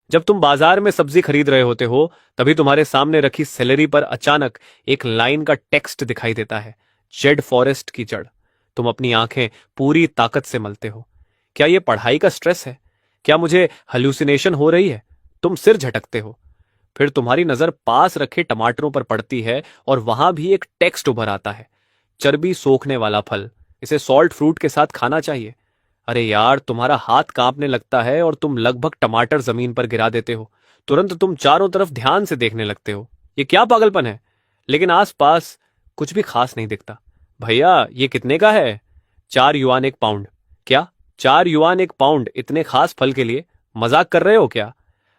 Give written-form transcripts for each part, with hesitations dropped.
जब तुम बाजार में सब्जी खरीद रहे होते हो, तभी तुम्हारे सामने रखी सेलेरी पर अचानक एक लाइन का टेक्स्ट दिखाई देता है, जेड फॉरेस्ट की जड़। तुम अपनी आंखें पूरी ताकत से मलते हो। क्या यह पढ़ाई का स्ट्रेस है? क्या मुझे हल्यूसिनेशन हो रही है? तुम सिर झटकते हो। फिर तुम्हारी नजर पास रखे टमाटरों पर पड़ती है और वहां भी एक टेक्स्ट उभर आता है, चर्बी सोखने वाला फल, इसे सॉल्ट फ्रूट के साथ खाना चाहिए। अरे यार, तुम्हारा हाथ कांपने लगता है और तुम लगभग टमाटर जमीन पर गिरा देते हो। तुरंत तुम चारों तरफ ध्यान से देखने लगते हो। ये क्या पागलपन है? लेकिन आसपास कुछ भी खास नहीं दिखता। भैया, ये कितने का है? 4 युआन 1 पाउंड। क्या? 4 युआन 1 पाउंड इतने खास फल के लिए? मजाक कर रहे हो क्या?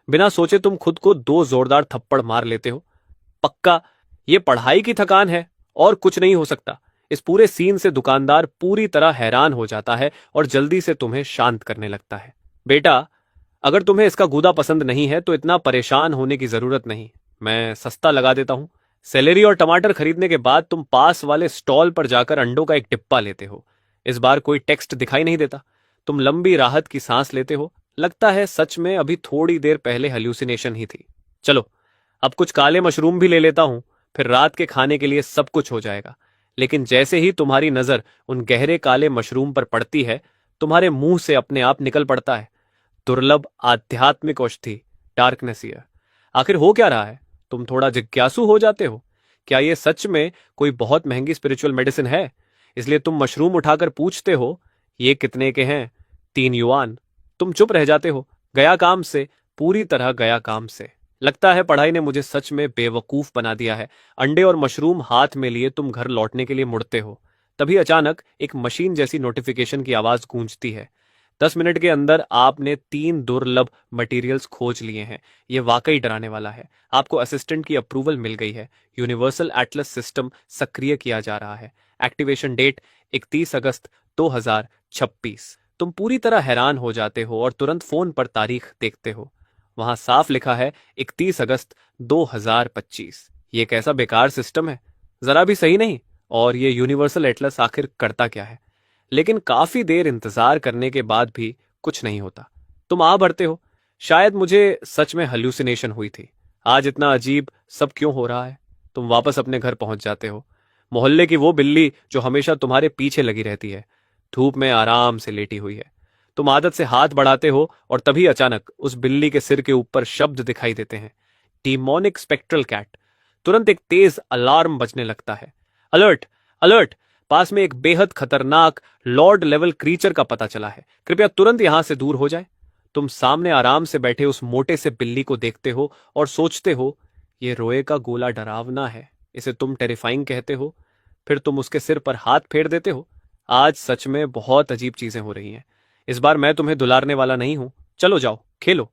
बिना सोचे तुम खुद को 2 जोरदार थप्पड़ मार लेते हो। पक्का ये पढ़ाई की थकान है और कुछ नहीं हो सकता। इस पूरे सीन से दुकानदार पूरी तरह हैरान हो जाता है और जल्दी से तुम्हें शांत करने लगता है। बेटा, अगर तुम्हें इसका गूदा पसंद नहीं है तो इतना परेशान होने की जरूरत नहीं। मैं सस्ता लगा देता हूं। सेलेरी और टमाटर खरीदने के बाद तुम पास वाले स्टॉल पर जाकर अंडों का एक डिब्बा लेते हो। इस बार कोई टेक्स्ट दिखाई नहीं देता। तुम लंबी राहत की सांस लेते हो। लगता है सच में अभी थोड़ी देर पहले हेल्यूसिनेशन ही थी। चलो, अब कुछ काले मशरूम भी ले लेता हूं, फिर रात के खाने के लिए सब कुछ हो जाएगा। लेकिन जैसे ही तुम्हारी नजर उन गहरे काले मशरूम पर पड़ती है, तुम्हारे मुंह से अपने आप निकल पड़ता है, दुर्लभ आध्यात्मिक औषधि, डार्कनेस ईयर। आखिर हो क्या रहा है? तुम थोड़ा जिज्ञासु हो जाते हो। क्या ये सच में कोई बहुत महंगी स्पिरिचुअल मेडिसिन है? इसलिए तुम मशरूम उठाकर पूछते हो, ये कितने के हैं? 3 युआन। तुम चुप रह जाते हो। गया काम से, पूरी तरह गया काम से। लगता है पढ़ाई ने मुझे सच में बेवकूफ बना दिया है। अंडे और मशरूम हाथ में लिए तुम घर लौटने के लिए मुड़ते हो। तभी अचानक एक मशीन जैसी नोटिफिकेशन की आवाज गूंजती है। 10 मिनट के अंदर आपने 3 दुर्लभ मटेरियल्स खोज लिए हैं। यह वाकई डराने वाला है। आपको असिस्टेंट की अप्रूवल मिल गई है। यूनिवर्सल एटलस सिस्टम सक्रिय किया जा रहा है। एक्टिवेशन डेट 31 अगस्त 2026। तुम पूरी तरह हैरान हो जाते हो और तुरंत फोन पर तारीख देखते हो। वहां साफ लिखा है 31 अगस्त 2025। ये कैसा बेकार सिस्टम है, जरा भी सही नहीं। और ये यूनिवर्सल एटलस आखिर करता क्या है? लेकिन काफी देर इंतजार करने के बाद भी कुछ नहीं होता। तुम आ भरते हो, शायद मुझे सच में हल्यूसिनेशन हुई थी। आज इतना अजीब सब क्यों हो रहा है? तुम वापस अपने घर पहुंच जाते हो। मोहल्ले की वो बिल्ली जो हमेशा तुम्हारे पीछे लगी रहती है, धूप में आराम से लेटी हुई है। तुम आदत से हाथ बढ़ाते हो और तभी अचानक उस बिल्ली के सिर के ऊपर शब्द दिखाई देते हैं, डीमोनिक स्पेक्ट्रल कैट। तुरंत एक तेज अलार्म बजने लगता है। Alert, alert! पास में एक बेहद खतरनाक लॉर्ड लेवल क्रीचर का पता चला है। कृपया तुरंत यहां से दूर हो जाए। तुम सामने आराम से बैठे उस मोटे से बिल्ली को देखते हो और सोचते हो, ये रोए का गोला डरावना है, इसे तुम टेरिफाइंग कहते हो। फिर तुम उसके सिर पर हाथ फेर देते हो। आज सच में बहुत अजीब चीजें हो रही हैं। इस बार मैं तुम्हें दुलारने वाला नहीं हूं। चलो जाओ, खेलो।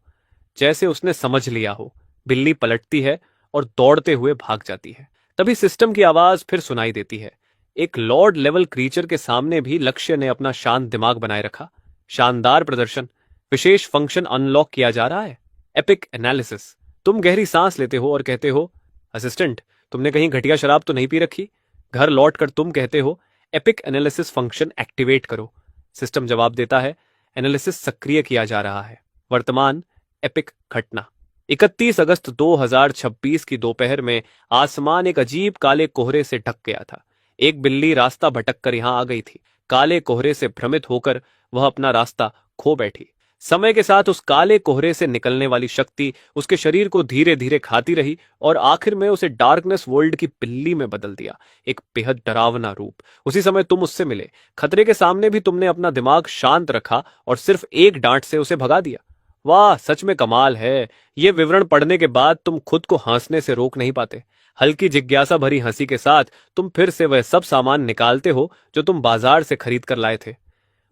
जैसे उसने समझ लिया हो, बिल्ली पलटती है और दौड़ते हुए भाग जाती है। तभी सिस्टम की आवाज फिर सुनाई देती है। एक लॉर्ड लेवल क्रीचर के सामने भी लक्ष्य ने अपना शांत दिमाग बनाए रखा। शानदार प्रदर्शन, विशेष फंक्शन अनलॉक किया जा रहा है, एपिक एनालिसिस। तुम गहरी सांस लेते हो और कहते हो, असिस्टेंट, तुमने कहीं घटिया शराब तो नहीं पी रखी? घर लौटकर तुम कहते हो, एपिक एनालिसिस फंक्शन एक्टिवेट करो। सिस्टम जवाब देता है, एनालिसिस सक्रिय किया जा रहा है। वर्तमान एपिक घटना 31 अगस्त 2026 की दोपहर में आसमान एक अजीब काले कोहरे से ढक गया था। एक बिल्ली रास्ता भटक कर यहां आ गई थी। काले कोहरे से भ्रमित होकर वह अपना रास्ता खो बैठी। समय के साथ उस काले कोहरे से निकलने वाली शक्ति उसके शरीर को धीरे धीरे खाती रही और आखिर में उसे डार्कनेस वर्ल्ड की बिल्ली में बदल दिया। एक बेहद डरावना रूप। उसी समय तुम उससे मिले। खतरे के सामने भी तुमने अपना दिमाग शांत रखा और सिर्फ एक डांट से उसे भगा दिया। वाह, सच में कमाल है। ये विवरण पढ़ने के बाद तुम खुद को हंसने से रोक नहीं पाते। हल्की जिज्ञासा भरी हंसी के साथ तुम फिर से वह सब सामान निकालते हो जो तुम बाजार से खरीद कर लाए थे।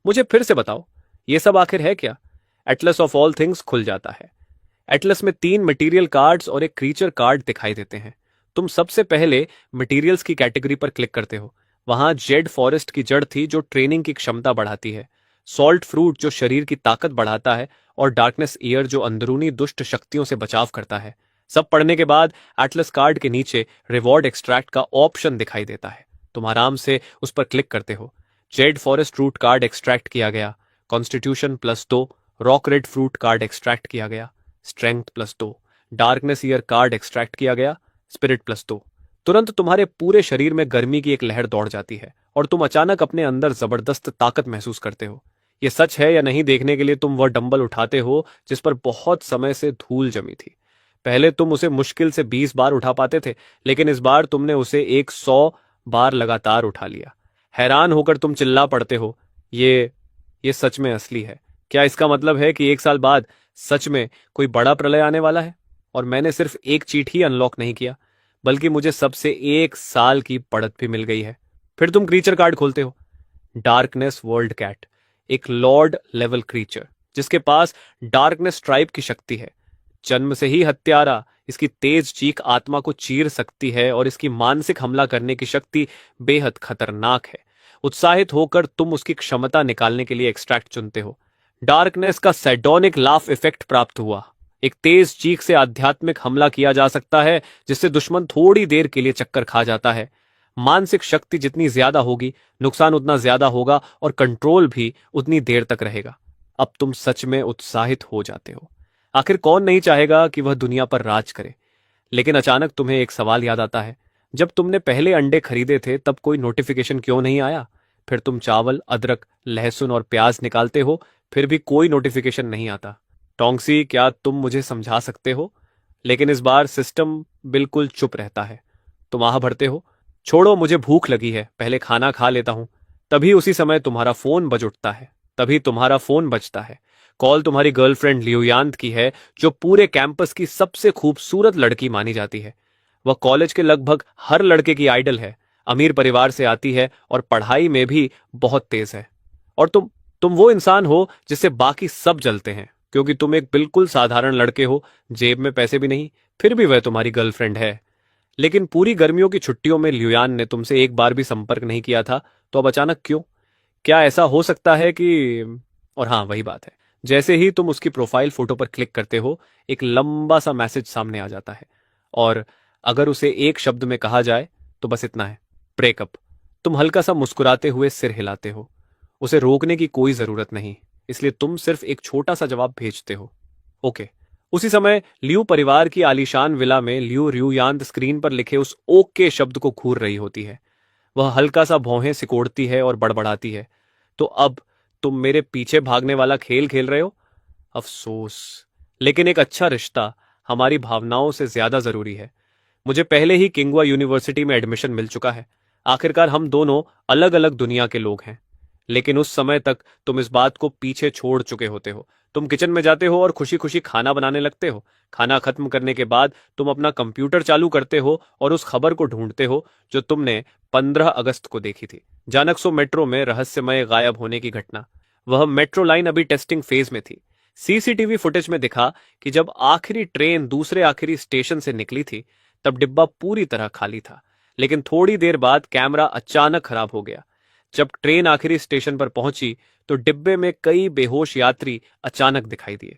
मुझे फिर से बताओ, ये सब आखिर है क्या? एटलस ऑफ ऑल थिंग्स खुल जाता है। एटलस में 3 मटेरियल कार्ड्स और एक क्रीचर कार्ड दिखाई देते हैं। तुम सबसे पहले मटेरियल्स की कैटेगरी पर क्लिक करते हो। वहां जेड फॉरेस्ट की जड़ थी जो ट्रेनिंग की क्षमता बढ़ाती है, सॉल्ट फ्रूट जो शरीर की ताकत बढ़ाता है, और डार्कनेस ईयर जो अंदरूनी दुष्ट शक्तियों से बचाव करता है। सब पढ़ने के बाद एटलस कार्ड के नीचे रिवॉर्ड एक्सट्रैक्ट का ऑप्शन दिखाई देता है। तुम आराम से उस पर क्लिक करते हो। Z forest root card extract किया गया। Constitution +2 rock red fruit card extract किया गया। Strength +2, darkness year card extract किया गया, स्पिरिट +2। तुरंत तुम्हारे पूरे शरीर में गर्मी की एक लहर दौड़ जाती है और तुम अचानक अपने अंदर जबरदस्त ताकत महसूस करते हो। ये सच है या नहीं देखने के लिए तुम वह डंबल उठाते हो जिस पर बहुत समय से धूल जमी थी। पहले तुम उसे मुश्किल से 20 बार उठा पाते थे, लेकिन इस बार तुमने उसे 100 बार लगातार उठा लिया। हैरान होकर तुम चिल्ला पड़ते हो, ये सच में असली है। क्या इसका मतलब है कि 1 साल बाद सच में कोई बड़ा प्रलय आने वाला है? और मैंने सिर्फ एक चीट ही अनलॉक नहीं किया, बल्कि मुझे सबसे 1 साल की बढ़त भी मिल गई है। फिर तुम क्रीचर कार्ड खोलते हो। डार्कनेस वर्ल्ड कैट, एक लॉर्ड लेवल क्रीचर जिसके पास डार्कनेस ट्राइब की शक्ति है। जन्म से ही हत्यारा, इसकी तेज चीख आत्मा को चीर सकती है और इसकी मानसिक हमला करने की शक्ति बेहद खतरनाक है। उत्साहित होकर तुम उसकी क्षमता निकालने के लिए एक्सट्रैक्ट चुनते हो। डार्कनेस का सैडोनिक लाफ इफेक्ट प्राप्त हुआ। एक तेज चीख से आध्यात्मिक हमला किया जा सकता है जिससे दुश्मन थोड़ी देर के लिए चक्कर खा जाता है। मानसिक शक्ति जितनी ज्यादा होगी, नुकसान उतना ज्यादा होगा और कंट्रोल भी उतनी देर तक रहेगा। अब तुम सच में उत्साहित हो जाते हो। आखिर कौन नहीं चाहेगा कि वह दुनिया पर राज करे? लेकिन अचानक तुम्हें एक सवाल याद आता है। जब तुमने पहले अंडे खरीदे थे तब कोई नोटिफिकेशन क्यों नहीं आया? फिर तुम चावल, अदरक, लहसुन और प्याज निकालते हो, फिर भी कोई नोटिफिकेशन नहीं आता। टोंगसी, क्या तुम मुझे समझा सकते हो? लेकिन इस बार सिस्टम बिल्कुल चुप रहता है। तुम आह भरते हो, छोड़ो मुझे भूख लगी है, पहले खाना खा लेता हूं। तभी उसी समय तुम्हारा फोन बज उठता है। तभी तुम्हारा फोन बजता है। कॉल तुम्हारी गर्लफ्रेंड लियोयांत की है, जो पूरे कैंपस की सबसे खूबसूरत लड़की मानी जाती है। वह कॉलेज के लगभग हर लड़के की आइडल है, अमीर परिवार से आती है और पढ़ाई में भी बहुत तेज है। और तुम वो इंसान हो जिससे बाकी सब जलते हैं, क्योंकि तुम एक बिल्कुल साधारण लड़के हो, जेब में पैसे भी नहीं, फिर भी वह तुम्हारी गर्लफ्रेंड है। लेकिन पूरी गर्मियों की छुट्टियों में लियोयान ने तुमसे एक बार भी संपर्क नहीं किया था, तो अब अचानक क्यों? क्या ऐसा हो सकता है कि... और हाँ, वही बात है, जैसे ही तुम उसकी प्रोफाइल फोटो पर क्लिक करते हो, एक लंबा सा मैसेज सामने आ जाता है। और अगर उसे एक शब्द में कहा जाए तो बस इतना है, ब्रेकअप। तुम हल्का सा मुस्कुराते हुए सिर हिलाते हो। उसे रोकने की कोई जरूरत नहीं, इसलिए तुम सिर्फ एक छोटा सा जवाब भेजते हो, ओके। उसी समय लियू परिवार की आलीशान विला में लियू रियूयांत स्क्रीन पर लिखे उस ओके शब्द को घूर रही होती है। वह हल्का सा भौहें सिकोड़ती है और बड़बड़ाती है, तो अब तुम मेरे पीछे भागने वाला खेल खेल रहे हो? अफसोस, लेकिन एक अच्छा रिश्ता हमारी भावनाओं से ज्यादा जरूरी है। मुझे पहले ही किंगवा यूनिवर्सिटी में एडमिशन मिल चुका है। आखिरकार हम दोनों अलग अलग दुनिया के लोग हैं। लेकिन उस समय तक तुम इस बात को पीछे छोड़ चुके होते हो। तुम किचन में जाते हो और खुशी खुशी खाना बनाने लगते हो। खाना खत्म करने के बाद तुम अपना कंप्यूटर चालू करते हो और उस खबर को ढूंढते हो जो तुमने 15 अगस्त को देखी थी, जानक्सो मेट्रो में रहस्यमय गायब होने की घटना। वह मेट्रो लाइन अभी टेस्टिंग फेज में थी। सीसीटीवी फुटेज में दिखा कि जब आखिरी ट्रेन दूसरे आखिरी स्टेशन से निकली थी, तब डिब्बा पूरी तरह खाली था। लेकिन थोड़ी देर बाद कैमरा अचानक खराब हो गया। जब ट्रेन आखिरी स्टेशन पर पहुंची तो डिब्बे में कई बेहोश यात्री अचानक दिखाई दिए।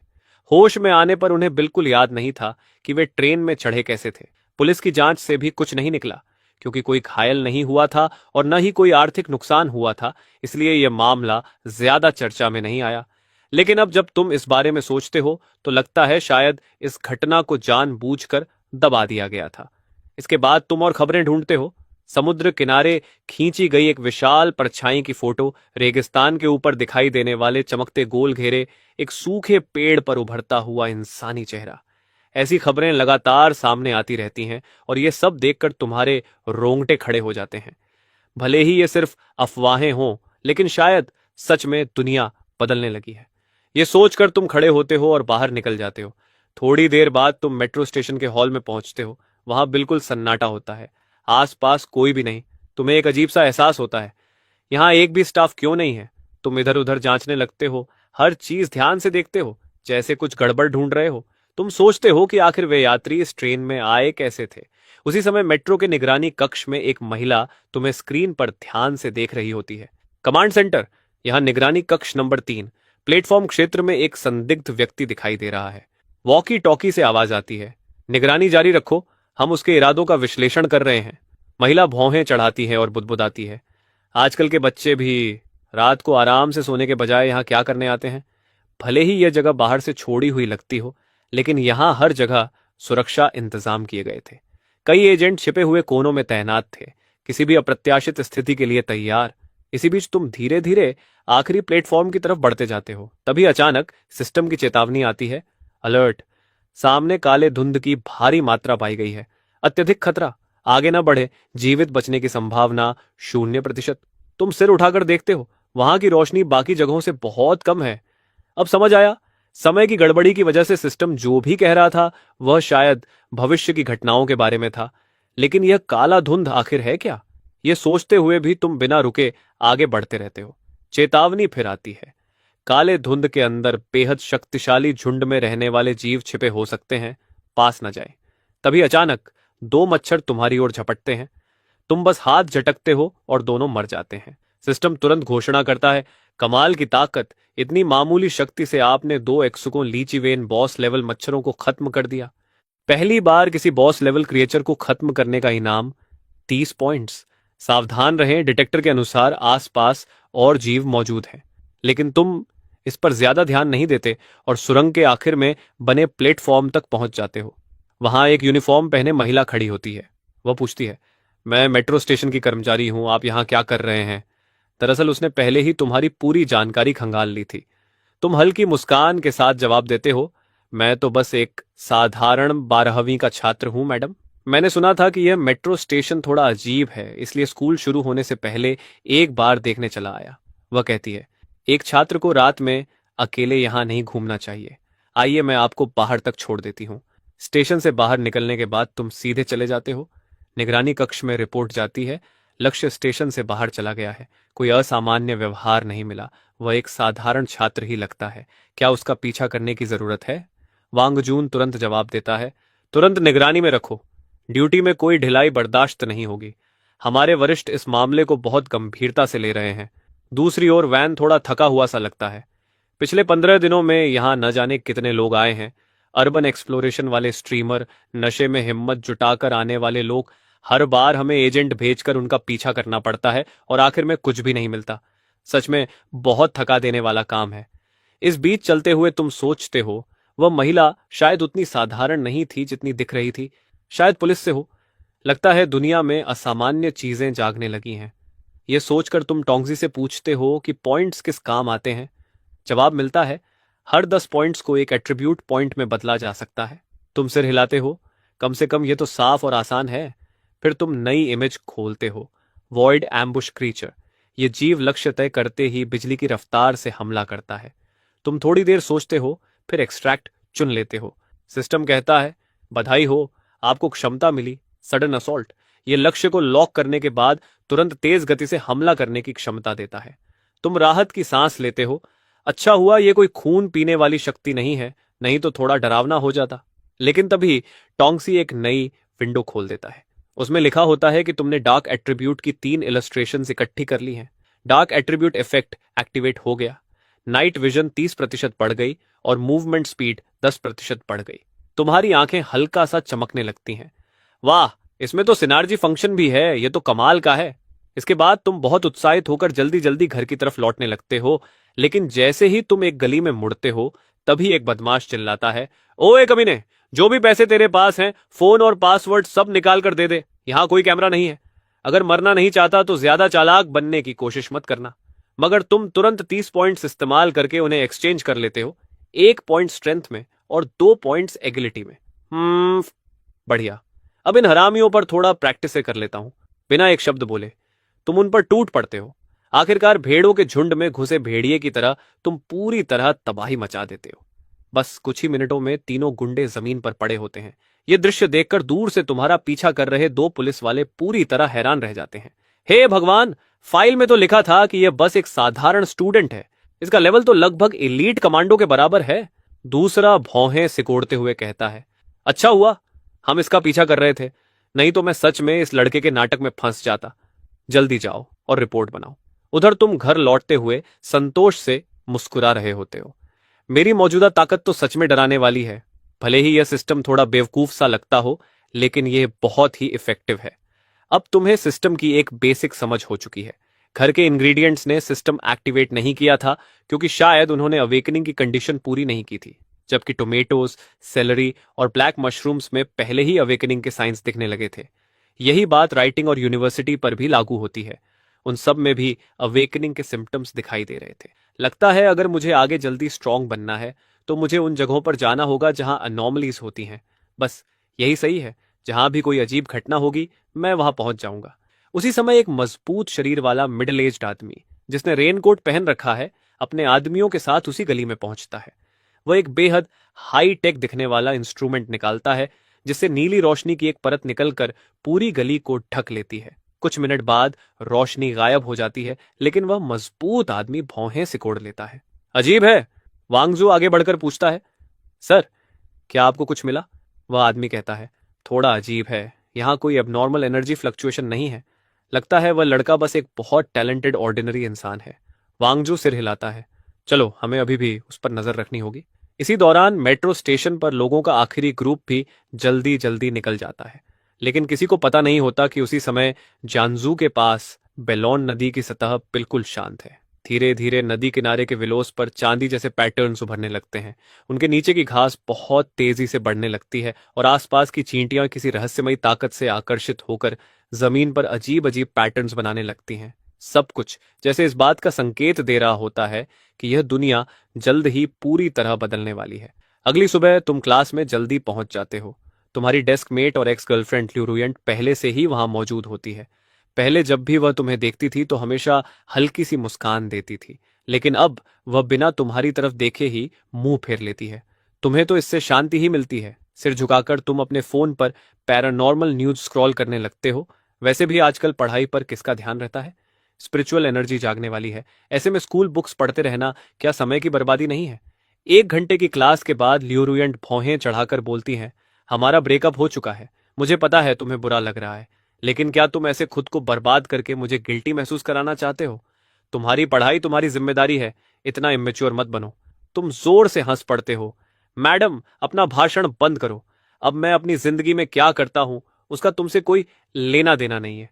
होश में आने पर उन्हें बिल्कुल याद नहीं था कि वे ट्रेन में चढ़े कैसे थे। पुलिस की जांच से भी कुछ नहीं निकला, क्योंकि कोई घायल नहीं हुआ था और न ही कोई आर्थिक नुकसान हुआ था, इसलिए यह मामला ज्यादा चर्चा में नहीं आया। लेकिन अब जब तुम इस बारे में सोचते हो तो लगता है शायद इस घटना को जानबूझकर दबा दिया गया था। इसके बाद तुम और खबरें ढूंढते हो। समुद्र किनारे खींची गई एक विशाल परछाई की फोटो, रेगिस्तान के ऊपर दिखाई देने वाले चमकते गोल घेरे, एक सूखे पेड़ पर उभरता हुआ इंसानी चेहरा। ऐसी खबरें लगातार सामने आती रहती हैं और ये सब देखकर तुम्हारे रोंगटे खड़े हो जाते हैं। भले ही ये सिर्फ अफवाहें हों, लेकिन शायद सच में दुनिया बदलने लगी है। ये सोचकर तुम खड़े होते हो और बाहर निकल जाते हो। थोड़ी देर बाद तुम मेट्रो स्टेशन के हॉल में पहुंचते हो। वहां बिल्कुल सन्नाटा होता है, आसपास कोई भी नहीं। तुम्हें एक अजीब सा एहसास होता है, यहाँ एक भी स्टाफ क्यों नहीं है? तुम इधर उधर जांचने लगते हो, हर चीज ध्यान से देखते हो, जैसे कुछ गड़बड़ ढूंढ रहे हो। तुम सोचते हो कि आखिर वे यात्री इस ट्रेन में आए कैसे थे। उसी समय मेट्रो के निगरानी कक्ष में एक महिला तुम्हें स्क्रीन पर ध्यान से देख रही होती है। कमांड सेंटर, यहाँ निगरानी कक्ष नंबर 3। प्लेटफॉर्म क्षेत्र में एक संदिग्ध व्यक्ति दिखाई दे रहा है। वॉकी टॉकी से आवाज आती है, निगरानी जारी रखो, हम उसके इरादों का विश्लेषण कर रहे हैं। महिला भौहें चढ़ाती है और बुदबुदाती है, आजकल के बच्चे भी रात को आराम से सोने के बजाय यहाँ क्या करने आते हैं? भले ही यह जगह बाहर से छोड़ी हुई लगती हो, लेकिन यहां हर जगह सुरक्षा इंतजाम किए गए थे। कई एजेंट छिपे हुए कोनों में तैनात थे, किसी भी अप्रत्याशित स्थिति के लिए तैयार। इसी बीच तुम धीरे धीरे आखिरी प्लेटफॉर्म की तरफ बढ़ते जाते हो। तभी अचानक सिस्टम की चेतावनी आती है, अलर्ट, सामने काले धुंध की भारी मात्रा पाई गई है, अत्यधिक खतरा, आगे न बढ़े, जीवित बचने की संभावना 0%। तुम सिर उठाकर देखते हो, वहां की रोशनी बाकी जगहों से बहुत कम है। अब समझ आया, समय की गड़बड़ी की वजह से सिस्टम जो भी कह रहा था वह शायद भविष्य की घटनाओं के बारे में था। लेकिन यह काला धुंध आखिर है क्या? यह सोचते हुए भी तुम बिना रुके आगे बढ़ते रहते हो। चेतावनी फिर आती है, काले धुंध के अंदर बेहद शक्तिशाली झुंड में रहने वाले जीव छिपे हो सकते हैं, पास न जाए। तभी अचानक 2 मच्छर तुम्हारी ओर झपटते हैं। तुम बस हाथ झटकते हो और दोनों मर जाते हैं। सिस्टम तुरंत घोषणा करता है, कमाल की ताकत, इतनी मामूली शक्ति से आपने 2 एक्सुकों लीचीवेन बॉस लेवल मच्छरों को खत्म कर दिया। पहली बार किसी बॉस लेवल क्रिएचर को खत्म करने का इनाम 30 पॉइंट्स। सावधान रहें, डिटेक्टर के अनुसार आसपास और जीव मौजूद हैं। लेकिन तुम इस पर ज्यादा ध्यान नहीं देते और सुरंग के आखिर में बने प्लेटफॉर्म तक पहुंच जाते हो। वहां एक यूनिफॉर्म पहने महिला खड़ी होती है। वह पूछती है, मैं मेट्रो स्टेशन की कर्मचारी हूं, आप यहां क्या कर रहे हैं? दरअसल उसने पहले ही तुम्हारी पूरी जानकारी खंगाल ली थी। तुम हल्की मुस्कान के साथ जवाब देते हो, मैं तो बस एक साधारण 12वीं का छात्र हूं मैडम। मैंने सुना था कि यह मेट्रो स्टेशन थोड़ा अजीब है, इसलिए स्कूल शुरू होने से पहले एक बार देखने चला आया। वह कहती है, एक छात्र को रात में अकेले यहां नहीं घूमना चाहिए। आइए, मैं आपको बाहर तक छोड़ देती हूँ। स्टेशन से बाहर निकलने के बाद तुम सीधे चले जाते हो। निगरानी कक्ष में रिपोर्ट जाती है, लक्ष्य स्टेशन से बाहर चला गया है, कोई असामान्य व्यवहार नहीं मिला, वह एक साधारण छात्र ही लगता है, क्या उसका पीछा करने की जरूरत है? वांगजून तुरंत जवाब देता है, तुरंत निगरानी में रखो, ड्यूटी में कोई ढिलाई बर्दाश्त नहीं होगी। हमारे वरिष्ठ इस मामले को बहुत गंभीरता से ले रहे हैं। दूसरी ओर वैन थोड़ा थका हुआ सा लगता है। पिछले 15 दिनों में यहां न जाने कितने लोग आए हैं। अर्बन एक्सप्लोरेशन वाले स्ट्रीमर, नशे में हिम्मत जुटाकर आने वाले लोग, हर बार हमें एजेंट भेजकर उनका पीछा करना पड़ता है और आखिर में कुछ भी नहीं मिलता। सच में बहुत थका देने वाला काम है। इस बीच चलते हुए तुम सोचते हो, वह महिला शायद उतनी साधारण नहीं थी जितनी दिख रही थी। शायद पुलिस से हो। लगता है दुनिया में असामान्य चीजें जागने लगी हैं। यह सोचकर तुम टोंगजी से पूछते हो कि पॉइंट्स किस काम आते हैं। जवाब मिलता है, हर 10 पॉइंट्स को एक एट्रीब्यूट पॉइंट में बदला जा सकता है। तुम सिर हिलाते हो, कम से कम यह तो साफ और आसान है। फिर तुम नई इमेज खोलते हो, वॉइड एम्बुश क्रीचर। यह जीव लक्ष्य तय करते ही बिजली की रफ्तार से हमला करता है। तुम थोड़ी देर सोचते हो, फिर एक्सट्रैक्ट चुन लेते हो। सिस्टम कहता है, बधाई हो, आपको क्षमता मिली, सडन असॉल्ट। यह लक्ष्य को लॉक करने के बाद तुरंत तेज गति से हमला करने की क्षमता देता है। तुम राहत की सांस लेते हो। अच्छा हुआ यह कोई खून पीने वाली शक्ति नहीं है, नहीं तो थोड़ा डरावना हो जाता। लेकिन तभी टोंगसी एक नई विंडो खोल देता है। उसमें लिखा होता है कि तुमने डार्क एट्रीब्यूट की 3 इलस्ट्रेशंस इकट्ठी कर ली हैं। डार्क एट्रीब्यूट इफेक्ट एक्टिवेट हो गया। नाइट विजन 30% बढ़ गई और मूवमेंट स्पीड 10% बढ़ गई। तुम्हारी आंखें हल्का सा चमकने लगती हैं। वाह, इसमें तो सिनार्जी फंक्शन भी है, यह तो कमाल का है। इसके बाद तुम बहुत उत्साहित होकर जल्दी जल्दी घर की तरफ लौटने लगते हो। लेकिन जैसे ही तुम एक गली में मुड़ते हो, तभी एक बदमाश चिल्लाता है, ओए कमीने, जो भी पैसे तेरे पास हैं, फोन और पासवर्ड सब निकाल कर दे दे। यहां कोई कैमरा नहीं है। अगर मरना नहीं चाहता तो ज्यादा चालाक बनने की कोशिश मत करना। मगर तुम तुरंत 30 पॉइंट्स इस्तेमाल करके उन्हें एक्सचेंज कर लेते हो, 1 पॉइंट स्ट्रेंथ में और 2 पॉइंट्स एगिलिटी में। बढ़िया, अब इन हरामियों पर थोड़ा प्रैक्टिस से कर लेता हूं। बिना एक शब्द बोले तुम उन पर टूट पड़ते हो। आखिरकार भेड़ों के झुंड में घुसे भेड़िए की तरह तुम पूरी तरह तबाही मचा देते हो। बस कुछ ही मिनटों में तीनों गुंडे जमीन पर पड़े होते हैं। यह दृश्य देखकर दूर से तुम्हारा पीछा कर रहे 2 पुलिस वाले पूरी तरह हैरान रह जाते हैं। हे भगवान, फाइल में तो लिखा था कि यह बस एक साधारण स्टूडेंट है, इसका लेवल तो लगभग एलीट कमांडो के बराबर है। दूसरा भौहें सिकोड़ते हुए कहता है, अच्छा हुआ हम इसका पीछा कर रहे थे, नहीं तो मैं सच में इस लड़के के नाटक में फंस जाता। जल्दी जाओ और रिपोर्ट बनाओ। उधर तुम घर लौटते हुए संतोष से मुस्कुरा रहे होते हो। मेरी मौजूदा ताकत तो सच में डराने वाली है। भले ही यह सिस्टम थोड़ा बेवकूफ सा लगता हो, लेकिन यह बहुत ही इफेक्टिव है। अब तुम्हें सिस्टम की एक बेसिक समझ हो चुकी है। घर के इंग्रेडिएंट्स ने सिस्टम एक्टिवेट नहीं किया था क्योंकि शायद उन्होंने अवेकनिंग की कंडीशन पूरी नहीं की थी। जबकि टोमेटोज, सेलरी और ब्लैक मशरूम्स में पहले ही अवेकनिंग के साइंस दिखने लगे थे। यही बात राइटिंग और यूनिवर्सिटी पर भी लागू होती है। उन सब में भी अवेकनिंग के सिम्टम्स दिखाई दे रहे थे। लगता है अगर मुझे आगे जल्दी स्ट्रांग बनना है तो मुझे उन जगहों पर जाना होगा जहां अनॉमलीज होती हैं। बस यही सही है, जहां भी कोई अजीब घटना होगी मैं वहां पहुंच जाऊंगा। उसी समय एक मजबूत शरीर वाला मिडिल एज्ड आदमी जिसने रेनकोट पहन रखा है अपने आदमियों के साथ उसी गली में पहुंचता है। वह एक बेहद हाई टेक दिखने वाला इंस्ट्रूमेंट निकालता है जिससे नीली रोशनी की एक परत निकलकर पूरी गली को ढक लेती है। कुछ मिनट बाद रोशनी गायब हो जाती है, लेकिन वह मजबूत आदमी भौहें सिकोड़ लेता है। अजीब है, वांगजू आगे बढ़कर पूछता है। सर, क्या आपको कुछ मिला? वह आदमी कहता है, थोड़ा अजीब है, यहाँ कोई एबनॉर्मल एनर्जी फ्लक्चुएशन नहीं है। लगता है वह लड़का बस एक बहुत टैलेंटेड ऑर्डिनरी इंसान है। वांगजू सिर हिलाता है। चलो, हमें अभी भी उस पर नजर रखनी होगी। इसी दौरान मेट्रो स्टेशन पर लोगों का आखिरी ग्रुप भी जल्दी जल्दी निकल जाता है, लेकिन किसी को पता नहीं होता कि उसी समय जानजू के पास बेलोन नदी की सतह बिल्कुल शांत है। धीरे धीरे नदी किनारे के विलोस पर चांदी जैसे पैटर्न्स उभरने लगते हैं। उनके नीचे की घास बहुत तेजी से बढ़ने लगती है और आसपास की चींटियां किसी रहस्यमयी ताकत से आकर्षित होकर जमीन पर अजीब अजीब पैटर्न्स बनाने लगती हैं। सब कुछ जैसे इस बात का संकेत दे रहा होता है कि यह दुनिया जल्द ही पूरी तरह बदलने वाली है। अगली सुबह तुम क्लास में जल्दी पहुंच जाते हो। तुम्हारी डेस्क मेट और एक्स गर्लफ्रेंड ल्यूरुयंट पहले से ही वहां मौजूद होती है। पहले जब भी वह तुम्हें देखती थी तो हमेशा हल्की सी मुस्कान देती थी, लेकिन अब वह बिना तुम्हारी तरफ देखे ही मुंह फेर लेती है। तुम्हें तो इससे शांति ही मिलती है। सिर झुकाकर तुम अपने फोन पर पैरानॉर्मल न्यूज स्क्रॉल करने लगते हो। वैसे भी आजकल पढ़ाई पर किसका ध्यान रहता है? स्पिरिचुअल एनर्जी जागने वाली है। ऐसे में स्कूल बुक्स पढ़ते रहना क्या समय की बर्बादी नहीं है? 1 घंटे की क्लास के बाद ल्यूरुयंट भौहें चढ़ाकर बोलती हैं, हमारा ब्रेकअप हो चुका है। मुझे पता है तुम्हें बुरा लग रहा है, लेकिन क्या तुम ऐसे खुद को बर्बाद करके मुझे गिल्टी महसूस कराना चाहते हो? तुम्हारी पढ़ाई तुम्हारी जिम्मेदारी है, इतना इमेच्योर मत बनो। तुम जोर से हंस पड़ते हो। मैडम, अपना भाषण बंद करो। अब मैं अपनी जिंदगी में क्या करता हूं उसका तुमसे कोई लेना देना नहीं है।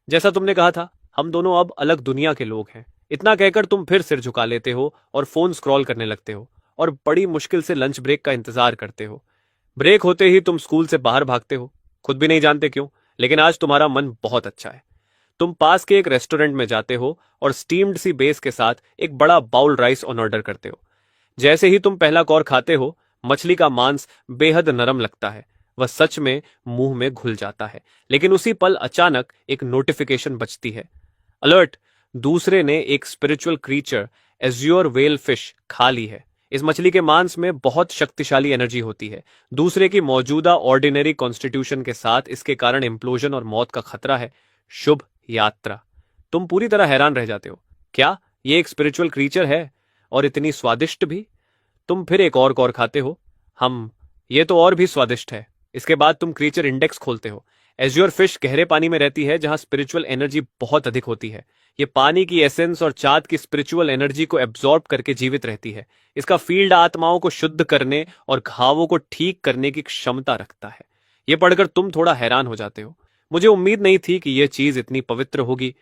जैसा तुमने कहा था, हम दोनों अब अलग दुनिया के लोग हैं। इतना कहकर तुम फिर सिर झुका लेते हो और फोन स्क्रॉल करने लगते हो और बड़ी मुश्किल से लंच ब्रेक का इंतजार करते हो। ब्रेक होते ही तुम स्कूल से बाहर भागते हो, खुद भी नहीं जानते क्यों, लेकिन आज तुम्हारा मन बहुत अच्छा है। तुम पास के एक रेस्टोरेंट में जाते हो और स्टीम्ड सी बेस के साथ एक बड़ा बाउल राइस ऑन ऑर्डर करते हो। जैसे ही तुम पहला कौर खाते हो, मछली का मांस बेहद नरम लगता है। वह सच में मुंह में घुल जाता है, लेकिन उसी पल अचानक एक नोटिफिकेशन बजती है। अलर्ट! दूसरे ने एक spiritual creature azure well fish खा ली है। इस मछली के मांस में बहुत शक्तिशाली एनर्जी होती है। दूसरे की मौजूदा ऑर्डिनरी कॉन्स्टिट्यूशन के साथ इसके कारण इम्प्लोजन और मौत का खतरा है। शुभ यात्रा। तुम पूरी तरह हैरान रह जाते हो। क्या ये एक स्पिरिचुअल क्रीचर है, और इतनी स्वादिष्ट भी? तुम फिर एक और कौर खाते हो। ये तो और भी स्वादिष्ट है। इसके बाद तुम क्रीचर इंडेक्स खोलते हो। एज्योर फिश गहरे पानी में रहती है जहां स्पिरिचुअल एनर्जी बहुत अधिक होती है। ये पानी की एसेंस और चाँद की स्पिरिचुअल एनर्जी को एब्जॉर्ब करके जीवित रहती है। इसका फील्ड आत्माओं को शुद्ध करने और घावों को ठीक करने की क्षमता रखता है। ये पढ़कर तुम थोड़ा हैरान हो जाते हो। मुझे उम्मीद नहीं थी कि यह चीज इतनी पवित्र होगी।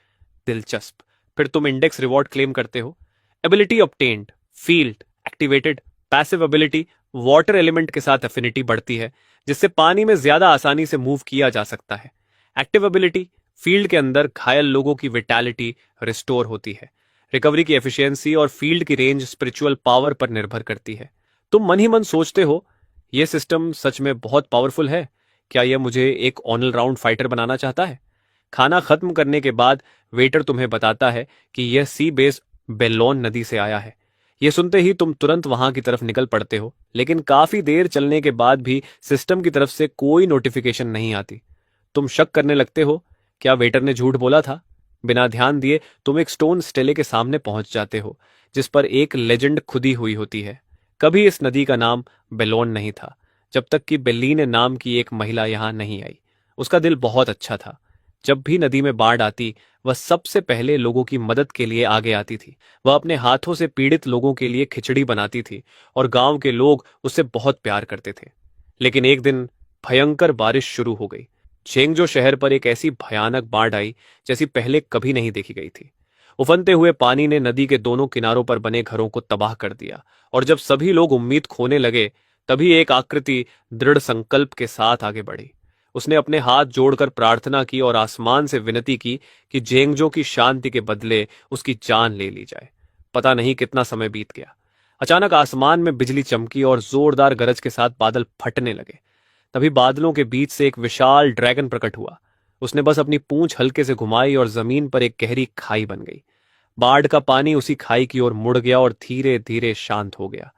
दिलचस्प। फिर तुम इंडेक्स रिवॉर्ड क्लेम करते हो। Ability obtained, field activated, passive ability, water element के साथ एफिनिटी बढ़ती है जिससे पानी में ज्यादा आसानी से मूव किया जा सकता है। एक्टिव एबिलिटी, फील्ड के अंदर घायल लोगों की विटैलिटी रिस्टोर होती है। रिकवरी की एफिशिएंसी और फील्ड की रेंज स्पिरिचुअल पावर पर निर्भर करती है। तुम मन ही मन सोचते हो, यह सिस्टम सच में बहुत पावरफुल है। क्या यह मुझे एक ऑल राउंड फाइटर बनाना चाहता है? खाना खत्म करने के बाद वेटर तुम्हें बताता है कि यह सी बेस बेलोन नदी से आया है। यह सुनते ही तुम तुरंत वहां की तरफ निकल पड़ते हो, लेकिन काफी देर चलने के बाद भी सिस्टम की तरफ से कोई नोटिफिकेशन नहीं आती। तुम शक करने लगते हो, क्या वेटर ने झूठ बोला था? बिना ध्यान दिए तुम एक स्टोन स्टेले के सामने पहुंच जाते हो जिस पर एक लेजेंड खुदी हुई होती है। कभी इस नदी का नाम बेलोन नहीं था, जब तक कि बेलीन नाम की एक महिला यहां नहीं आई। उसका दिल बहुत अच्छा था। जब भी नदी में बाढ़ आती, वह सबसे पहले लोगों की मदद के लिए आगे आती थी। वह अपने हाथों से पीड़ित लोगों के लिए खिचड़ी बनाती थी और गांव के लोग उससे बहुत प्यार करते थे। लेकिन एक दिन भयंकर बारिश शुरू हो गई। चेंगजो शहर पर एक ऐसी भयानक बाढ़ आई जैसी पहले कभी नहीं देखी गई थी। उफनते हुए पानी ने नदी के दोनों किनारों पर बने घरों को तबाह कर दिया, और जब सभी लोग उम्मीद खोने लगे, तभी एक आकृति दृढ़ संकल्प के साथ आगे बढ़ी। उसने अपने हाथ जोड़कर प्रार्थना की और आसमान से विनती की कि जेंगजो की शांति के बदले उसकी जान ले ली जाए। पता नहीं कितना समय बीत गया। अचानक आसमान में बिजली चमकी और जोरदार गरज के साथ बादल फटने लगे। तभी बादलों के बीच से एक विशाल ड्रैगन प्रकट हुआ। उसने बस अपनी पूंछ हल्के से घुमाई और जमीन पर एक गहरी खाई बन गई। बाढ़ का पानी उसी खाई की ओर मुड़ गया और धीरे धीरे शांत हो गया।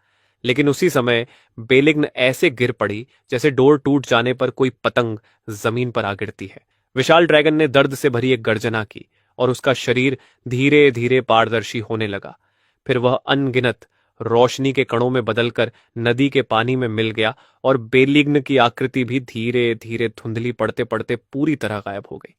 लेकिन उसी समय बेलिग्न ऐसे गिर पड़ी जैसे डोर टूट जाने पर कोई पतंग जमीन पर आ गिरती है। विशाल ड्रैगन ने दर्द से भरी एक गर्जना की और उसका शरीर धीरे धीरे पारदर्शी होने लगा। फिर वह अनगिनत रोशनी के कणों में बदलकर नदी के पानी में मिल गया और बेलिग्न की आकृति भी धीरे धीरे धुंधली पड़ते पड़ते पूरी तरह गायब हो गई।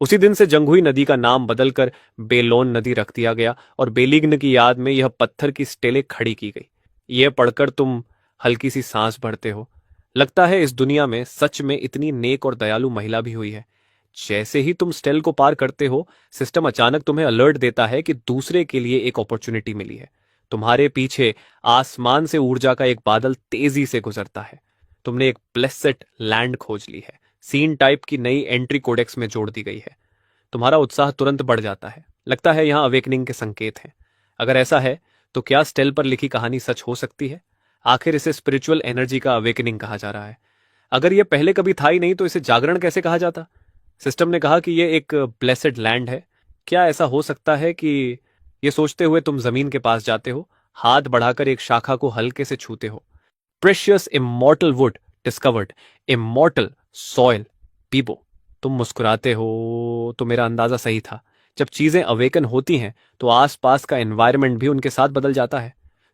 उसी दिन से जंगहुई नदी का नाम बदलकर बेलोन नदी रख दिया गया और बेलिग्न की याद में यह पत्थर की स्टेलें खड़ी की गई। यह पढ़कर तुम हल्की सी सांस भरते हो। लगता है इस दुनिया में सच में इतनी नेक और दयालु महिला भी हुई है। जैसे ही तुम स्टेल को पार करते हो, सिस्टम अचानक तुम्हें अलर्ट देता है कि दूसरे के लिए एक अपॉर्चुनिटी मिली है। तुम्हारे पीछे आसमान से ऊर्जा का एक बादल तेजी से गुजरता है। तुमने एक ब्लेसेड लैंड खोज ली है। सीन टाइप की नई एंट्री कोडेक्स में जोड़ दी गई है। तुम्हारा उत्साह तुरंत बढ़ जाता है। लगता है यहां अवेकनिंग के संकेत हैं। अगर ऐसा है तो क्या स्टेल पर लिखी कहानी सच हो सकती है? आखिर इसे स्पिरिचुअल एनर्जी का अवेकनिंग कहा जा रहा है। अगर यह पहले कभी था ही नहीं तो इसे जागरण कैसे कहा जाता? सिस्टम ने कहा कि यह एक ब्लेसेड लैंड है। क्या ऐसा हो सकता है कि ये सोचते हुए तुम जमीन के पास जाते हो, हाथ बढ़ाकर एक शाखा को हल्के से छूते हो। Precious immortal wood discovered, immortal soil पीबो। तुम मुस्कुराते हो। तो मेरा अंदाजा सही था। जब चीजें अवेकन होती हैं तो आसपास का एनवायरनमेंट भी उनके साथ बदल जाता है।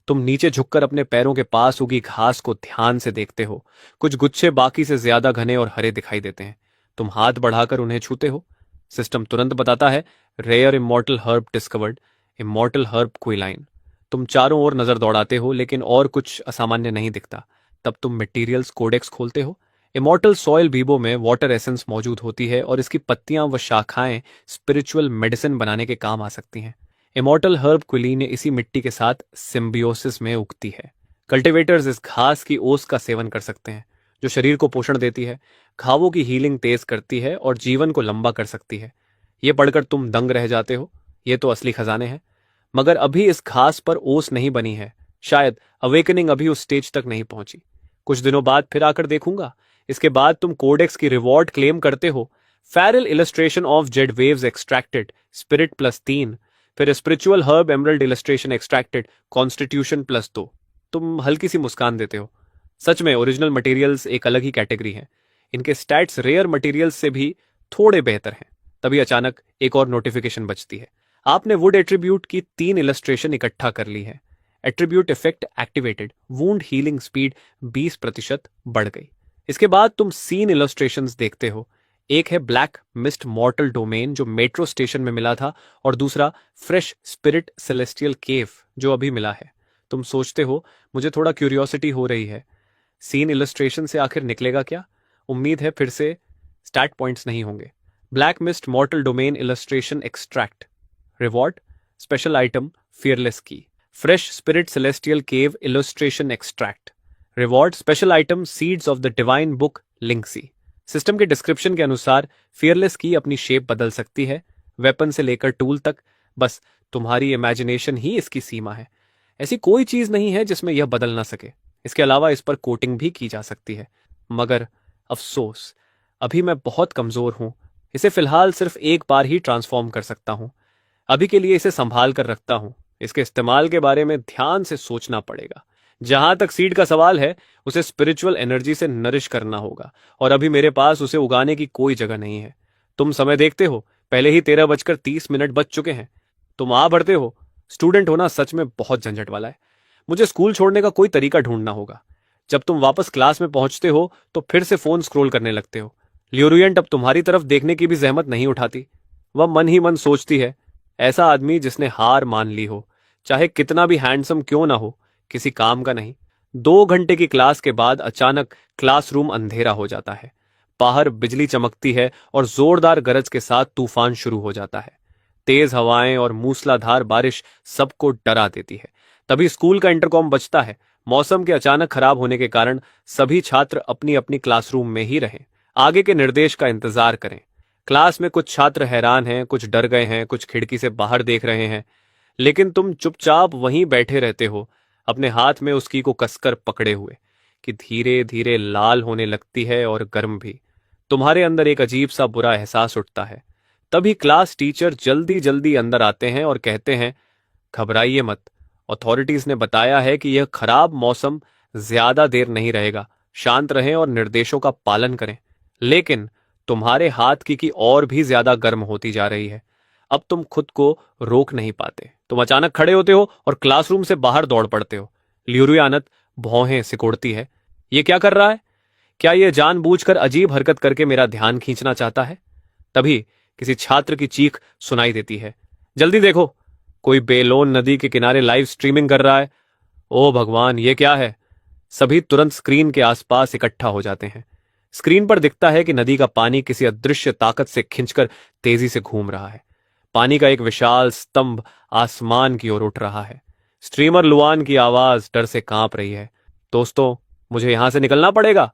तुम नीचे झुककर अपने पैरों के पास उगी घास को ध्यान से देखते हो। कुछ गुच्छे बाकी से ज्यादा घने और हरे दिखाई देते हैं। तुम हाथ बढ़ाकर उन्हें छूते हो। सिस्टम तुरंत बताता है, rare immortal herb discovered, immortal herb क्विलाइन। तुम चारों ओर नजर दौड़ाते हो लेकिन और कुछ असामान्य नहीं दिखता। तब तुम मटेरियल्स कोडेक्स खोलते हो। इमॉर्टल सॉइल बीबो में वाटर एसेंस मौजूद होती है और इसकी पत्तियां व शाखाएं स्पिरिचुअल मेडिसिन बनाने के काम आ सकती हैं। इमॉर्टल हर्ब क्विलीन इसी मिट्टी के साथ सिम्बियोसिस में उगती है। कल्टिवेटर्स इस घास की ओस का सेवन कर सकते हैं, जो शरीर को पोषण देती है, घावों की हीलिंग तेज करती है और जीवन को लंबा कर सकती है। ये पढ़कर तुम दंग रह जाते हो। ये तो असली खजाने हैं। मगर अभी इस घास पर ओस नहीं बनी है। शायद अवेकनिंग अभी उस स्टेज तक नहीं पहुंची। कुछ दिनों बाद फिर आकर देखूंगा। इसके बाद तुम कोडेक्स की रिवॉर्ड क्लेम करते हो। Feral illustration of Z waves extracted, spirit +3। फिर spiritual herb emerald illustration extracted, constitution +2। तुम हल्की सी मुस्कान देते हो। सच में ओरिजिनल मटेरियल्स एक अलग ही कैटेगरी है। इनके स्टैट्स रेयर मटेरियल्स से भी थोड़े बेहतर हैं। तभी अचानक एक और नोटिफिकेशन बजती है। आपने वुड एट्रीब्यूट की 3 इलस्ट्रेशन इकट्ठा कर ली है। Attribute effect activated, wound healing speed 20% बढ़ गई। इसके बाद तुम सीन इलस्ट्रेशंस देखते हो। एक है ब्लैक मिस्ट मॉर्टल डोमेन जो मेट्रो स्टेशन में मिला था, और दूसरा फ्रेश स्पिरिट सेलेस्टियल केव जो अभी मिला है। तुम सोचते हो, मुझे थोड़ा क्यूरियोसिटी हो रही है, सीन इलस्ट्रेशन से आखिर निकलेगा क्या? उम्मीद है फिर से स्टैट पॉइंट्स नहीं होंगे। Black mist mortal domain illustration extract. Reward special item fearless की। Fresh spirit celestial cave illustration extract. Reward special item seeds of the divine book लिंक्सी। सिस्टम के डिस्क्रिप्शन के अनुसार फियरलेस की अपनी शेप बदल सकती है, वेपन से लेकर टूल तक। बस तुम्हारी इमेजिनेशन ही इसकी सीमा है। ऐसी कोई चीज नहीं है जिसमें यह बदल ना सके। इसके अलावा इस पर कोटिंग भी की जा सकती है। मगर अफसोस, अभी मैं बहुत कमजोर हूं। इसे फिलहाल सिर्फ एक बार ही ट्रांसफॉर्म कर सकता हूं। अभी के लिए इसे संभाल कर रखता हूं। इसके इस्तेमाल के बारे में ध्यान से सोचना पड़ेगा। जहां तक सीड का सवाल है, उसे स्पिरिचुअल एनर्जी से नरिश करना होगा, और अभी मेरे पास उसे उगाने की कोई जगह नहीं है। तुम समय देखते हो, पहले ही 13:30 बज चुके हैं। तुम आ भरते हो। स्टूडेंट होना सच में बहुत झंझट वाला है। मुझे स्कूल छोड़ने का कोई तरीका ढूंढना होगा। जब तुम वापस क्लास में पहुंचते हो तो फिर से फोन स्क्रॉल करने लगते हो। ल्यूरियंट अब तुम्हारी तरफ देखने की भी जहमत नहीं उठाती। वह मन ही मन सोचती है, ऐसा आदमी जिसने हार मान ली हो, चाहे कितना भी हैंडसम क्यों ना हो, किसी काम का नहीं। 2 घंटे की क्लास के बाद अचानक क्लासरूम अंधेरा हो जाता है। बाहर बिजली चमकती है और जोरदार गरज के साथ तूफान शुरू हो जाता है। तेज हवाएं और मूसलाधार बारिश सबको डरा देती है। तभी स्कूल का इंटरकॉम बजता है। मौसम के अचानक खराब होने के कारण सभी छात्र अपनी अपनी क्लासरूम में ही रहें, आगे के निर्देश का इंतजार करें। क्लास में कुछ छात्र हैरान हैं, कुछ डर गए हैं, कुछ खिड़की से बाहर देख रहे हैं, लेकिन तुम चुपचाप वहीं बैठे रहते हो, अपने हाथ में उसकी को कसकर पकड़े हुए, कि धीरे धीरे लाल होने लगती है और गर्म भी। तुम्हारे अंदर एक अजीब सा बुरा एहसास उठता है। तभी क्लास टीचर जल्दी जल्दी अंदर आते हैं और कहते हैं, घबराइए मत, अथॉरिटीज ने बताया है कि यह खराब मौसम ज्यादा देर नहीं रहेगा, शांत रहें और निर्देशों का पालन करें। लेकिन तुम्हारे हाथ की और भी ज्यादा गर्म होती जा रही है। अब तुम खुद को रोक नहीं पाते। तुम अचानक खड़े होते हो और क्लासरूम से बाहर दौड़ पड़ते हो। लियुरियानत भौहें सिकोड़ती है। ये क्या कर रहा है? क्या यह जानबूझकर अजीब हरकत करके मेरा ध्यान खींचना चाहता है? तभी किसी छात्र की चीख सुनाई देती है, जल्दी देखो, कोई बेलोन नदी के किनारे लाइव स्ट्रीमिंग कर रहा है। ओ भगवान, ये क्या है? सभी तुरंत स्क्रीन के आसपास इकट्ठा हो जाते हैं। स्क्रीन पर दिखता है कि नदी का पानी किसी अदृश्य ताकत से खिंचकर तेजी से घूम रहा है। पानी का एक विशाल स्तंभ आसमान की ओर उठ रहा है। स्ट्रीमर लुआन की आवाज डर से कांप रही है, दोस्तों, मुझे यहां से निकलना पड़ेगा,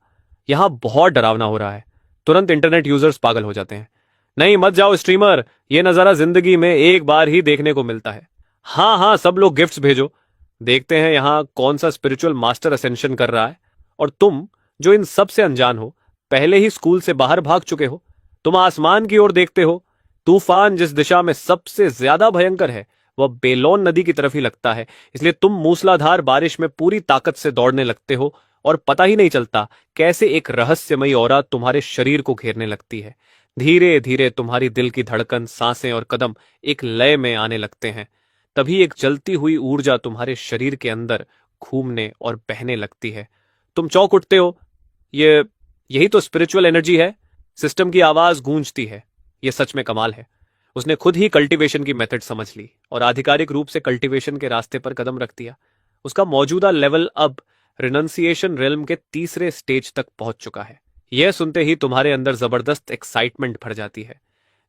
यहां बहुत डरावना हो रहा है। तुरंत इंटरनेट यूजर्स पागल हो जाते हैं। नहीं, मत जाओ स्ट्रीमर, यह नजारा जिंदगी में एक बार ही देखने को मिलता है। हाँ हाँ, सब लोग गिफ्ट्स भेजो, देखते हैं यहां कौन सा स्पिरिचुअल मास्टर असेंशन कर रहा है। और तुम जो इन सब से अनजान हो, पहले ही स्कूल से बाहर भाग चुके हो। तुम आसमान की ओर देखते हो। तूफान जिस दिशा में सबसे ज्यादा भयंकर है वह बेलोन नदी की तरफ ही लगता है, इसलिए तुम मूसलाधार बारिश में पूरी ताकत से दौड़ने लगते हो और पता ही नहीं चलता कैसे एक रहस्यमयी औरा तुम्हारे शरीर को घेरने लगती है। धीरे धीरे तुम्हारी दिल की धड़कन, सांसें और कदम एक लय में आने लगते हैं। तभी एक जलती हुई ऊर्जा तुम्हारे शरीर के अंदर घूमने और बहने लगती है। तुम चौंक उठते हो। यही तो स्पिरिचुअल एनर्जी है। सिस्टम की आवाज गूंजती है। यह सच में कमाल है। उसने खुद ही कल्टीवेशन की मेथड समझ ली और आधिकारिक रूप से कल्टीवेशन के रास्ते पर कदम रख दिया। उसका मौजूदा लेवल अब रिनंसिएशन रेल्म के तीसरे स्टेज तक पहुंच चुका है। यह सुनते ही तुम्हारे अंदर जबरदस्त एक्साइटमेंट भर जाती है।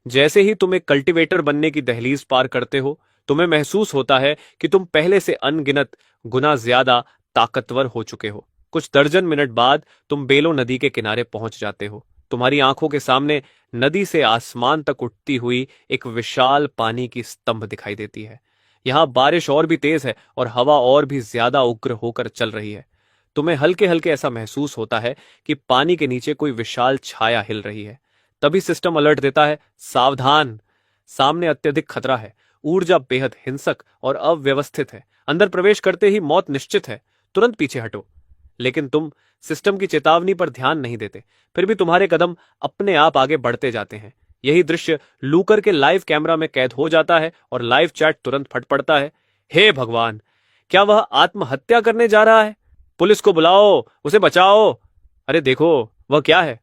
जैसे ही तुम एक कल्टीवेटर बनने की दहलीज पार करते हो, तुम्हें महसूस होता है कि तुम पहले से अनगिनत गुना ज्यादा ताकतवर हो चुके हो। कुछ दर्जन मिनट बाद तुम बेलो नदी के किनारे पहुंच जाते हो। तुम्हारी आंखों के सामने नदी से आसमान तक उठती हुई एक विशाल पानी की स्तंभ दिखाई देती है। यहां बारिश और भी तेज है और हवा और भी ज्यादा उग्र होकर चल रही है। तुम्हें हल्के हल्के ऐसा महसूस होता है कि पानी के नीचे कोई विशाल छाया हिल रही है। तभी सिस्टम अलर्ट देता है, सावधान, सामने अत्यधिक खतरा है। ऊर्जा बेहद हिंसक और अव्यवस्थित है। अंदर प्रवेश करते ही मौत निश्चित है। तुरंत पीछे हटो। लेकिन तुम सिस्टम की चेतावनी पर ध्यान नहीं देते। फिर भी तुम्हारे कदम अपने आप आगे बढ़ते जाते हैं। यही दृश्य लूकर के लाइव कैमरा में कैद हो जाता है और लाइव चैट तुरंत फट पड़ता है। हे भगवान, क्या वह आत्महत्या करने जा रहा है? पुलिस को बुलाओ, उसे बचाओ। अरे देखो, वह क्या है?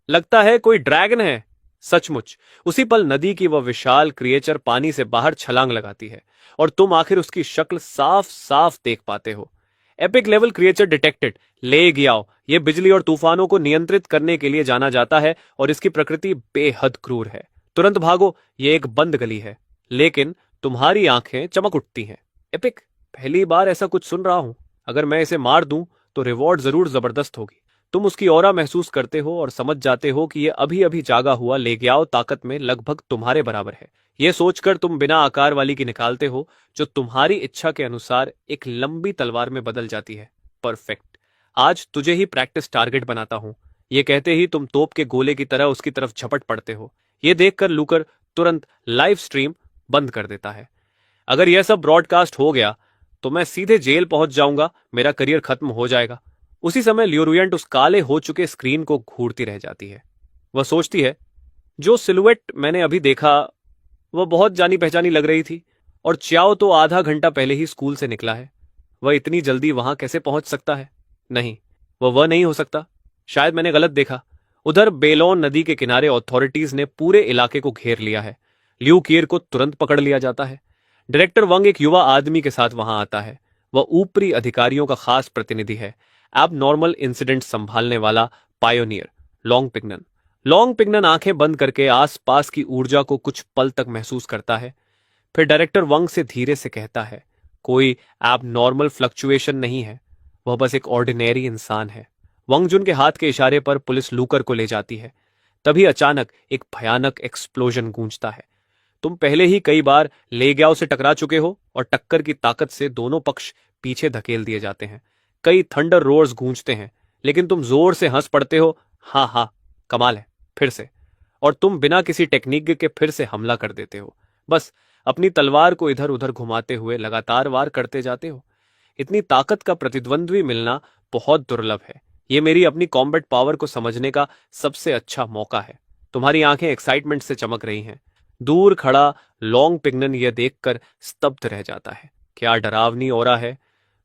लगता है कोई ड्रैगन है। सचमुच उसी पल नदी की वह विशाल क्रिएचर पानी से बाहर छलांग लगाती है और तुम आखिर उसकी शक्ल साफ साफ देख पाते हो। Epic level creature detected. ले गियाओ। यह बिजली और तूफानों को नियंत्रित करने के लिए जाना जाता है और इसकी प्रकृति बेहद क्रूर है। तुरंत भागो, यह एक बंद गली है। लेकिन तुम्हारी आंखें चमक उठती हैं। एपिक, पहली बार ऐसा कुछ सुन रहा हूं। अगर मैं इसे मार दूं तो रिवॉर्ड जरूर जबरदस्त होगी। तुम उसकी ऑरा महसूस करते हो और समझ जाते हो कि यह अभी अभी जागा हुआ लेग्याओ ताकत में लगभग तुम्हारे बराबर है। यह सोचकर तुम बिना आकार वाली की निकालते हो, जो तुम्हारी इच्छा के अनुसार एक लंबी तलवार में बदल जाती है। परफेक्ट, आज तुझे ही प्रैक्टिस टारगेट बनाता हूं। यह कहते ही तुम तोप के गोले की तरह उसकी तरफ झपट पड़ते हो। यह देखकर लूकर तुरंत लाइव स्ट्रीम बंद कर देता है। अगर यह सब ब्रॉडकास्ट हो गया तो मैं सीधे जेल पहुंच जाऊंगा, मेरा करियर खत्म हो जाएगा। उसी समय ल्यूरुयंट उस काले हो चुके स्क्रीन को घूरती रह जाती है। वह सोचती है, जो सिलुएट मैंने अभी देखा वह बहुत जानी पहचानी लग रही थी, और च्याओ तो आधा घंटा पहले ही स्कूल से निकला है। वह इतनी जल्दी वहां कैसे पहुंच सकता है? नहीं, वह नहीं हो सकता। शायद मैंने गलत देखा। उधर बेलोन नदी के किनारे अथॉरिटीज ने पूरे इलाके को घेर लिया है। ल्यू कियर को तुरंत पकड़ लिया जाता है। डायरेक्टर वंग एक युवा आदमी के साथ वहां आता है। वह ऊपरी अधिकारियों का खास प्रतिनिधि है, एबनॉर्मल इंसिडेंट संभालने वाला पायोनियर लॉन्ग पिग्नन। लॉन्ग पिग्नन आंखें बंद करके आसपास की ऊर्जा को कुछ पल तक महसूस करता है। फिर डायरेक्टर वंग से धीरे से कहता है, कोई एब नॉर्मल फ्लक्चुएशन नहीं है, वह बस एक ऑर्डिनरी इंसान है। वंग जुन के हाथ के इशारे पर पुलिस लूकर को ले जाती है। तभी अचानक एक भयानक एक्सप्लोजन गूंजता है। तुम पहले ही कई बार ले गयाओ से टकरा चुके हो और टक्कर की ताकत से दोनों पक्ष पीछे धकेल दिए जाते हैं। कई थंडर रोर्स गूंजते हैं, लेकिन तुम जोर से हंस पड़ते हो। हाँ हाँ, कमाल है, फिर से। और तुम बिना किसी टेक्निक के फिर से हमला कर देते हो, बस अपनी तलवार को इधर उधर घुमाते हुए लगातार वार करते जाते हो। इतनी ताकत का प्रतिद्वंद्वी मिलना बहुत दुर्लभ है। ये मेरी अपनी कॉम्बैट पावर को समझने का सबसे अच्छा मौका है। तुम्हारी आंखें एक्साइटमेंट से चमक रही हैं। दूर खड़ा लॉन्ग पिग्नन यह देखकर स्तब्ध रह जाता है। क्या डरावनी ओरा है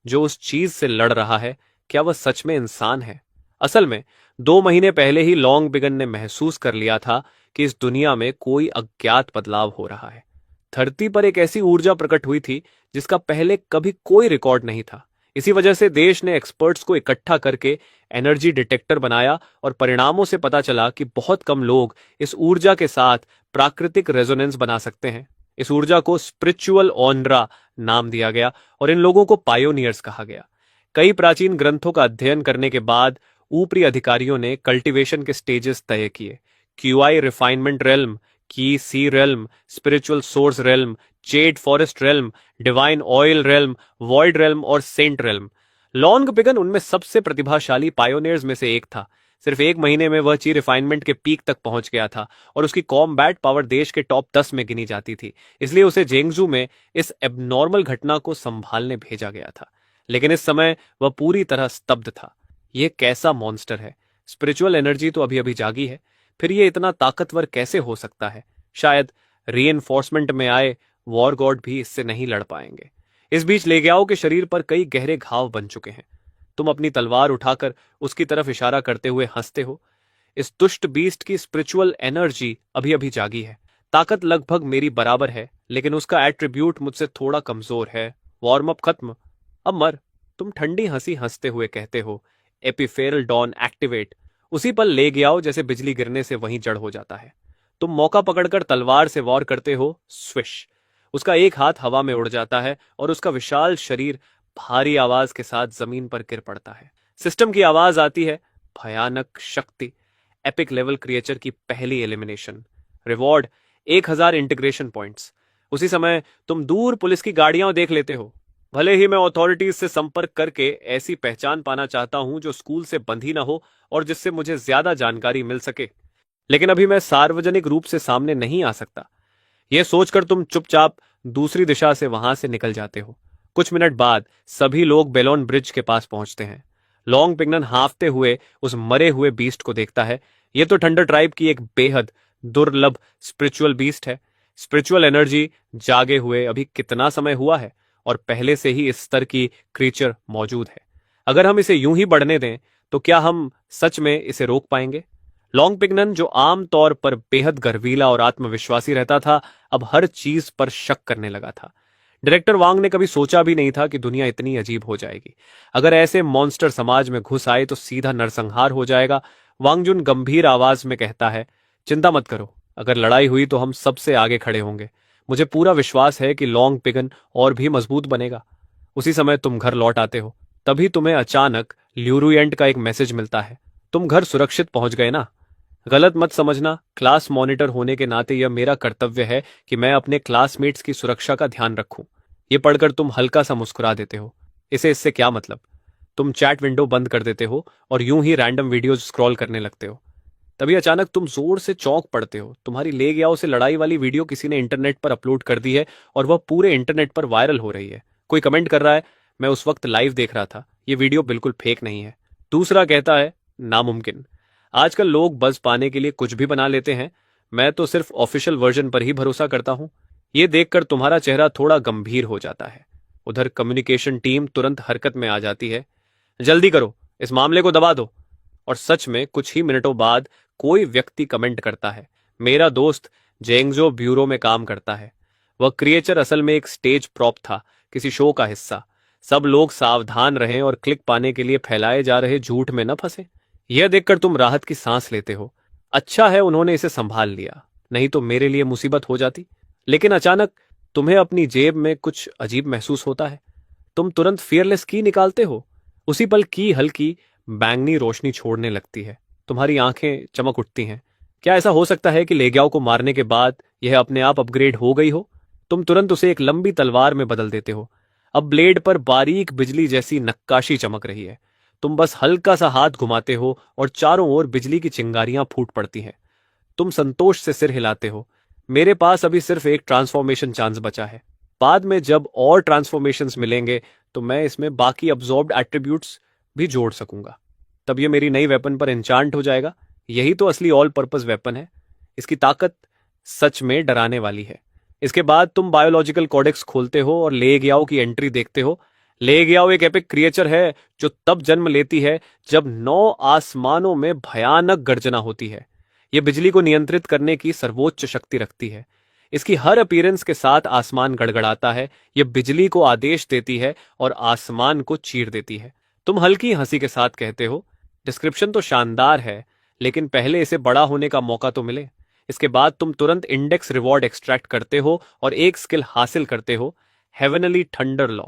जो उस चीज से लड़ रहा है। क्या वह सच में इंसान है? असल में 2 महीने पहले ही लॉन्ग बिगन ने महसूस कर लिया था कि इस दुनिया में कोई अज्ञात बदलाव हो रहा है। धरती पर एक ऐसी ऊर्जा प्रकट हुई थी जिसका पहले कभी कोई रिकॉर्ड नहीं था। इसी वजह से देश ने एक्सपर्ट्स को इकट्ठा करके एनर्जी डिटेक्टर बनाया और परिणामों से पता चला कि बहुत कम लोग इस ऊर्जा के साथ प्राकृतिक रेजोनेंस बना सकते हैं। इस ऊर्जा को स्पिरिचुअल ऑनरा नाम दिया गया और इन लोगों को पायोनियर्स कहा गया। कई प्राचीन ग्रंथों का अध्ययन करने के बाद ऊपरी अधिकारियों ने कल्टीवेशन के स्टेजेस तय किए। क्यूआई रिफाइनमेंट रेल्म, की sea realm, spiritual source realm, jade forest realm, divine oil realm, void realm और सेंट रेल्म। लॉन्ग पिगन उनमें सबसे प्रतिभाशाली पायोनियर्स में से एक था। सिर्फ 1 महीने में वह ची रिफाइनमेंट के पीक तक पहुंच गया था और उसकी कॉम्बैट पावर देश के टॉप 10 में गिनी जाती थी। इसलिए उसे जेंगजू में इस एबनॉर्मल घटना को संभालने भेजा गया था। लेकिन इस समय वह पूरी तरह स्तब्ध था। यह कैसा मॉन्स्टर है? स्पिरिचुअल एनर्जी तो अभी अभी जागी है, फिर ये इतना ताकतवर कैसे हो सकता है? शायद रीइंफोर्समेंट में आए वॉर गॉड भी इससे नहीं लड़ पाएंगे। इस बीच लेग्याओ के शरीर पर कई गहरे घाव बन चुके हैं। तुम अपनी तलवार उठाकर उसकी तरफ इशारा करते हुए हंसते हो। इस दुष्ट बीस्ट की स्पिरिचुअल एनर्जी अभी अभी जागी है। ताकत लगभग मेरी बराबर है, लेकिन उसका एट्रीब्यूट मुझसे थोड़ा कमजोर है। वार्म अप खत्म, अब मर। तुम ठंडी हंसी हंसते हुए कहते हो, एपिफेरल डॉन एक्टिवेट। उसी पल ले गयाओ जैसे बिजली गिरने से वहीं जड़ हो जाता है। तुम मौका पकड़कर तलवार से वार करते हो। स्विश! उसका एक हाथ हवा में उड़ जाता है और उसका विशाल शरीर भारी आवाज के साथ जमीन पर गिर पड़ता है। सिस्टम की आवाज आती है, भयानक शक्ति, एपिक लेवल क्रिएचर की पहली एलिमिनेशन। Reward 1000 integration points. उसी समय तुम दूर पुलिस की गाड़ियां देख लेते हो। भले ही मैं अथॉरिटीज से संपर्क करके ऐसी पहचान पाना चाहता हूं जो स्कूल से बंधी ना हो और जिससे मुझे ज्यादा जानकारी मिल सके, लेकिन अभी मैं सार्वजनिक रूप से सामने नहीं आ सकता। यह सोचकर तुम चुपचाप दूसरी दिशा से वहां से निकल जाते हो। कुछ मिनट बाद सभी लोग बेलोन ब्रिज के पास पहुंचते हैं। लॉन्ग पिग्नन हांफते हुए उस मरे हुए बीस्ट को देखता है। यह तो थंडर ट्राइब की एक बेहद दुर्लभ स्पिरिचुअल बीस्ट है। स्पिरिचुअल एनर्जी जागे हुए अभी कितना समय हुआ है और पहले से ही इस स्तर की क्रीचर मौजूद है। अगर हम इसे यूं ही बढ़ने दें तो क्या हम सच में इसे रोक पाएंगे? लॉन्ग पिग्नन, जो आम तौर पर बेहद गर्वीला और आत्मविश्वासी रहता था, अब हर चीज पर शक करने लगा था। डायरेक्टर वांग ने कभी सोचा भी नहीं था कि दुनिया इतनी अजीब हो जाएगी। अगर ऐसे मॉन्स्टर समाज में घुस आए तो सीधा नरसंहार हो जाएगा। वांग जुन गंभीर आवाज में कहता है, चिंता मत करो, अगर लड़ाई हुई तो हम सबसे आगे खड़े होंगे। मुझे पूरा विश्वास है कि लॉन्ग पिगन और भी मजबूत बनेगा। उसी समय तुम घर लौट आते हो। तभी तुम्हें अचानक ल्यूरुएंट का एक मैसेज मिलता है। तुम घर सुरक्षित पहुंच गए ना? गलत मत समझना, क्लास मॉनिटर होने के नाते यह मेरा कर्तव्य है कि मैं अपने क्लासमेट्स की सुरक्षा का ध्यान रखूं। यह पढ़कर तुम हल्का सा मुस्कुरा देते हो। इससे क्या मतलब? तुम चैट विंडो बंद कर देते हो और यूं ही रैंडम वीडियोज स्क्रॉल करने लगते हो। तभी अचानक तुम जोर से चौंक पड़ते हो। तुम्हारी ले गयाओ से लड़ाई वाली वीडियो किसी ने इंटरनेट पर अपलोड कर दी है और वह पूरे इंटरनेट पर वायरल हो रही है। कोई कमेंट कर रहा है, मैं उस वक्त लाइव देख रहा था, ये वीडियो बिल्कुल फेक नहीं है। दूसरा कहता है, नामुमकिन। आजकल लोग बज़ पाने के लिए कुछ भी बना लेते हैं। मैं तो सिर्फ ऑफिशियल वर्जन पर ही भरोसा करता हूं। यह देखकर तुम्हारा चेहरा थोड़ा गंभीर हो जाता है। उधर कम्युनिकेशन टीम तुरंत हरकत में आ जाती है। जल्दी करो, इस मामले को दबा दो। और सच में कुछ ही मिनटों बाद कोई व्यक्ति कमेंट करता है, मेरा दोस्त जेंगजो ब्यूरो में काम करता है। वह क्रिएचर असल में एक स्टेज प्रॉप था, किसी शो का हिस्सा। सब लोग सावधान रहें और क्लिक पाने के लिए फैलाए जा रहे झूठ में न फंसे। यह देखकर तुम राहत की सांस लेते हो। अच्छा है उन्होंने इसे संभाल लिया, नहीं तो मेरे लिए मुसीबत हो जाती। लेकिन अचानक तुम्हें अपनी जेब में कुछ अजीब महसूस होता है। तुम तुरंत फियरलेस की निकालते हो। उसी पल की हल्की बैंगनी रोशनी छोड़ने लगती है। तुम्हारी आंखें चमक उठती हैं। क्या ऐसा हो सकता है कि लेग्याओ को मारने के बाद यह अपने आप अपग्रेड हो गई हो? तुम तुरंत उसे एक लंबी तलवार में बदल देते हो। अब ब्लेड पर बारीक बिजली जैसी नक्काशी चमक रही है। तुम बस हल्का सा हाथ घुमाते हो और चारों ओर बिजली की चिंगारियां फूट पड़ती हैं। तुम संतोष से सिर हिलाते हो। मेरे पास अभी सिर्फ एक ट्रांसफॉर्मेशन चांस बचा है। बाद में जब और ट्रांसफॉर्मेशंस मिलेंगे तो मैं इसमें बाकी अब्जॉर्ब्ड एट्रीब्यूट्स भी जोड़ सकूंगा। तब ये मेरी नई वेपन पर एन्चांट हो जाएगा। यही तो असली ऑल पर्पस वेपन है। इसकी ताकत सच में डराने वाली है। इसके बाद तुम बायोलॉजिकल कोडेक्स खोलते हो और लेग्याओ की एंट्री देखते हो। लेग्याओ एक एपिक क्रिएचर है जो तब जन्म लेती है जब 9 आसमानों में भयानक गर्जना होती है। यह बिजली को नियंत्रित करने की सर्वोच्च शक्ति रखती है। इसकी हर अपीयरेंस के साथ आसमान गड़गड़ाता है। यह बिजली को आदेश देती है और आसमान को चीर देती है। तुम हल्की हंसी के साथ कहते हो, डिस्क्रिप्शन तो शानदार है, लेकिन पहले इसे बड़ा होने का मौका तो मिले। इसके बाद तुम तुरंत इंडेक्स रिवॉर्ड एक्सट्रैक्ट करते हो और एक स्किल हासिल करते हो, हेवनली थंडर लॉ।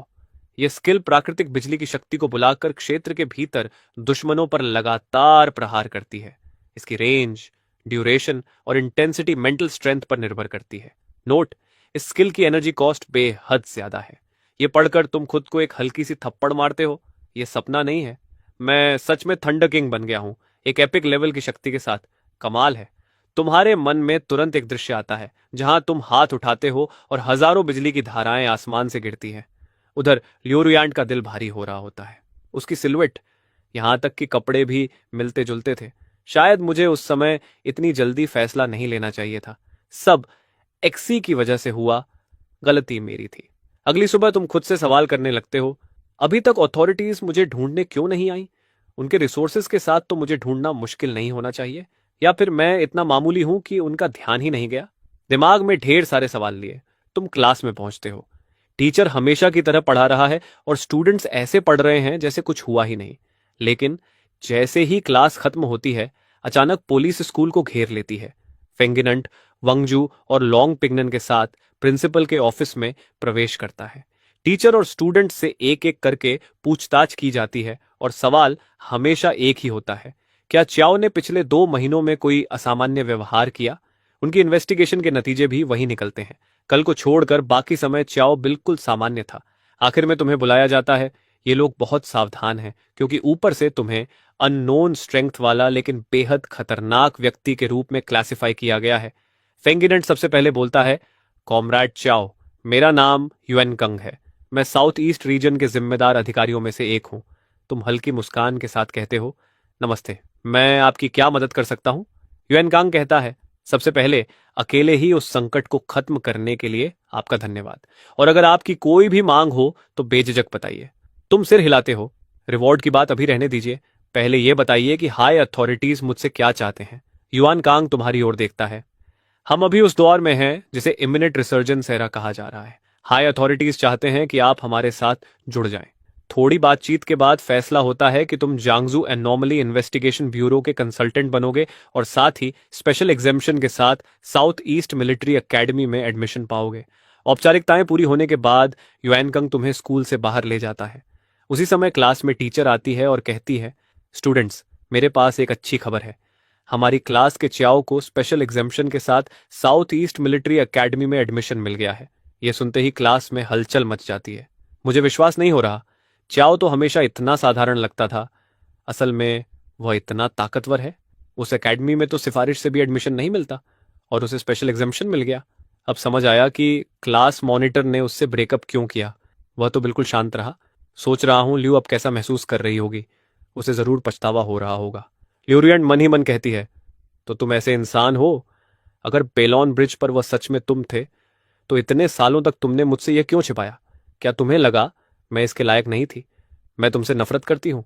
यह स्किल प्राकृतिक बिजली की शक्ति को बुलाकर क्षेत्र के भीतर दुश्मनों पर लगातार प्रहार करती है। इसकी रेंज, ड्यूरेशन और इंटेंसिटी मेंटल स्ट्रेंथ पर निर्भर करती है। नोट, इस स्किल की एनर्जी कॉस्ट बेहद ज्यादा है। यह पढ़कर तुम खुद को एक हल्की सी थप्पड़ मारते हो। यह सपना नहीं है, मैं सच में थंडर किंग बन गया हूं, एक एपिक लेवल की शक्ति के साथ। कमाल है। तुम्हारे मन में तुरंत एक दृश्य आता है जहां तुम हाथ उठाते हो और हजारों बिजली की धाराएं आसमान से गिरती हैं। उधर ल्यूरुयांट का दिल भारी हो रहा होता है। उसकी सिलुएट, यहां तक कि कपड़े भी मिलते जुलते थे। शायद मुझे उस समय इतनी जल्दी फैसला नहीं लेना चाहिए था। सब एक्सी की वजह से हुआ, गलती मेरी थी। अगली सुबह तुम खुद से सवाल करने लगते हो, अभी तक अथॉरिटीज मुझे ढूंढने क्यों नहीं आई? उनके रिसोर्सेज के साथ तो मुझे ढूंढना मुश्किल नहीं होना चाहिए, या फिर मैं इतना मामूली हूं कि उनका ध्यान ही नहीं गया? दिमाग में ढेर सारे सवाल लिए तुम क्लास में पहुंचते हो। टीचर हमेशा की तरह पढ़ा रहा है और स्टूडेंट्स ऐसे पढ़ रहे हैं जैसे कुछ हुआ ही नहीं। लेकिन जैसे ही क्लास खत्म होती है, अचानक पुलिस स्कूल को घेर लेती है। फेंगिनंट, वंगजू और लॉन्ग पिग्नन के साथ प्रिंसिपल के ऑफिस में प्रवेश करता है। टीचर और स्टूडेंट से एक एक करके पूछताछ की जाती है और सवाल हमेशा एक ही होता है, क्या च्याओ ने पिछले 2 महीनों में कोई असामान्य व्यवहार किया? उनकी इन्वेस्टिगेशन के नतीजे भी वही निकलते हैं। कल को छोड़कर बाकी समय च्याओ बिल्कुल सामान्य था। आखिर में तुम्हें बुलाया जाता है। ये लोग बहुत सावधान हैं क्योंकि ऊपर से तुम्हें अननोन स्ट्रेंथ वाला लेकिन बेहद खतरनाक व्यक्ति के रूप में क्लासिफाई किया गया है। फेंगिनेंट सबसे पहले बोलता है, कॉमरेड च्याओ, मेरा नाम युएन कंग है। मैं साउथ ईस्ट रीजन के जिम्मेदार अधिकारियों में से एक हूं। तुम हल्की मुस्कान के साथ कहते हो, नमस्ते, मैं आपकी क्या मदद कर सकता हूं? युएन कांग कहता है, सबसे पहले अकेले ही उस संकट को खत्म करने के लिए आपका धन्यवाद, और अगर आपकी कोई भी मांग हो तो बेझिझक बताइए। तुम सिर हिलाते हो, रिवॉर्ड की बात अभी रहने दीजिए, पहले यह बताइए कि हाई अथॉरिटीज मुझसे क्या चाहते हैं। युआन कांग तुम्हारी ओर देखता है, हम अभी उस दौर में हैं जिसे इमिनेंट रिसर्जेंस एरा कहा जा रहा है। हाई अथॉरिटीज चाहते हैं कि आप हमारे साथ जुड़ जाएं। थोड़ी बातचीत के बाद फैसला होता है कि तुम जांगजू एनॉमली इन्वेस्टिगेशन ब्यूरो के कंसल्टेंट बनोगे और साथ ही स्पेशल एग्जेम्पशन के साथ साउथ ईस्ट मिलिट्री एकेडमी में एडमिशन पाओगे। औपचारिकताएं पूरी होने के बाद युएनकंग तुम्हें स्कूल से बाहर ले जाता है। उसी समय क्लास में टीचर आती है और कहती है, स्टूडेंट्स, मेरे पास एक अच्छी खबर है। हमारी क्लास के च्याओ को स्पेशल एग्जेम्पशन के साथ साउथ ईस्ट मिलिट्री एकेडमी में एडमिशन मिल गया है। यह सुनते ही क्लास में हलचल मच जाती है। मुझे विश्वास नहीं हो रहा। च्याओ तो हमेशा इतना साधारण लगता था, असल में वह इतना ताकतवर है। उस एकेडमी में तो सिफारिश से भी एडमिशन नहीं मिलता और उसे स्पेशल एग्जामिशन मिल गया। अब समझ आया कि क्लास मॉनिटर ने उससे ब्रेकअप क्यों किया। वह तो बिल्कुल शांत रहा। सोच रहा हूं ल्यू अब कैसा महसूस कर रही होगी। उसे जरूर पछतावा हो रहा होगा। ल्यूरियन मन ही मन कहती है, तो तुम ऐसे इंसान हो? अगर पेलॉन ब्रिज पर वह सच में तुम थे तो इतने सालों तक तुमने मुझसे यह क्यों छिपाया? क्या तुम्हें लगा मैं इसके लायक नहीं थी? मैं तुमसे नफरत करती हूं।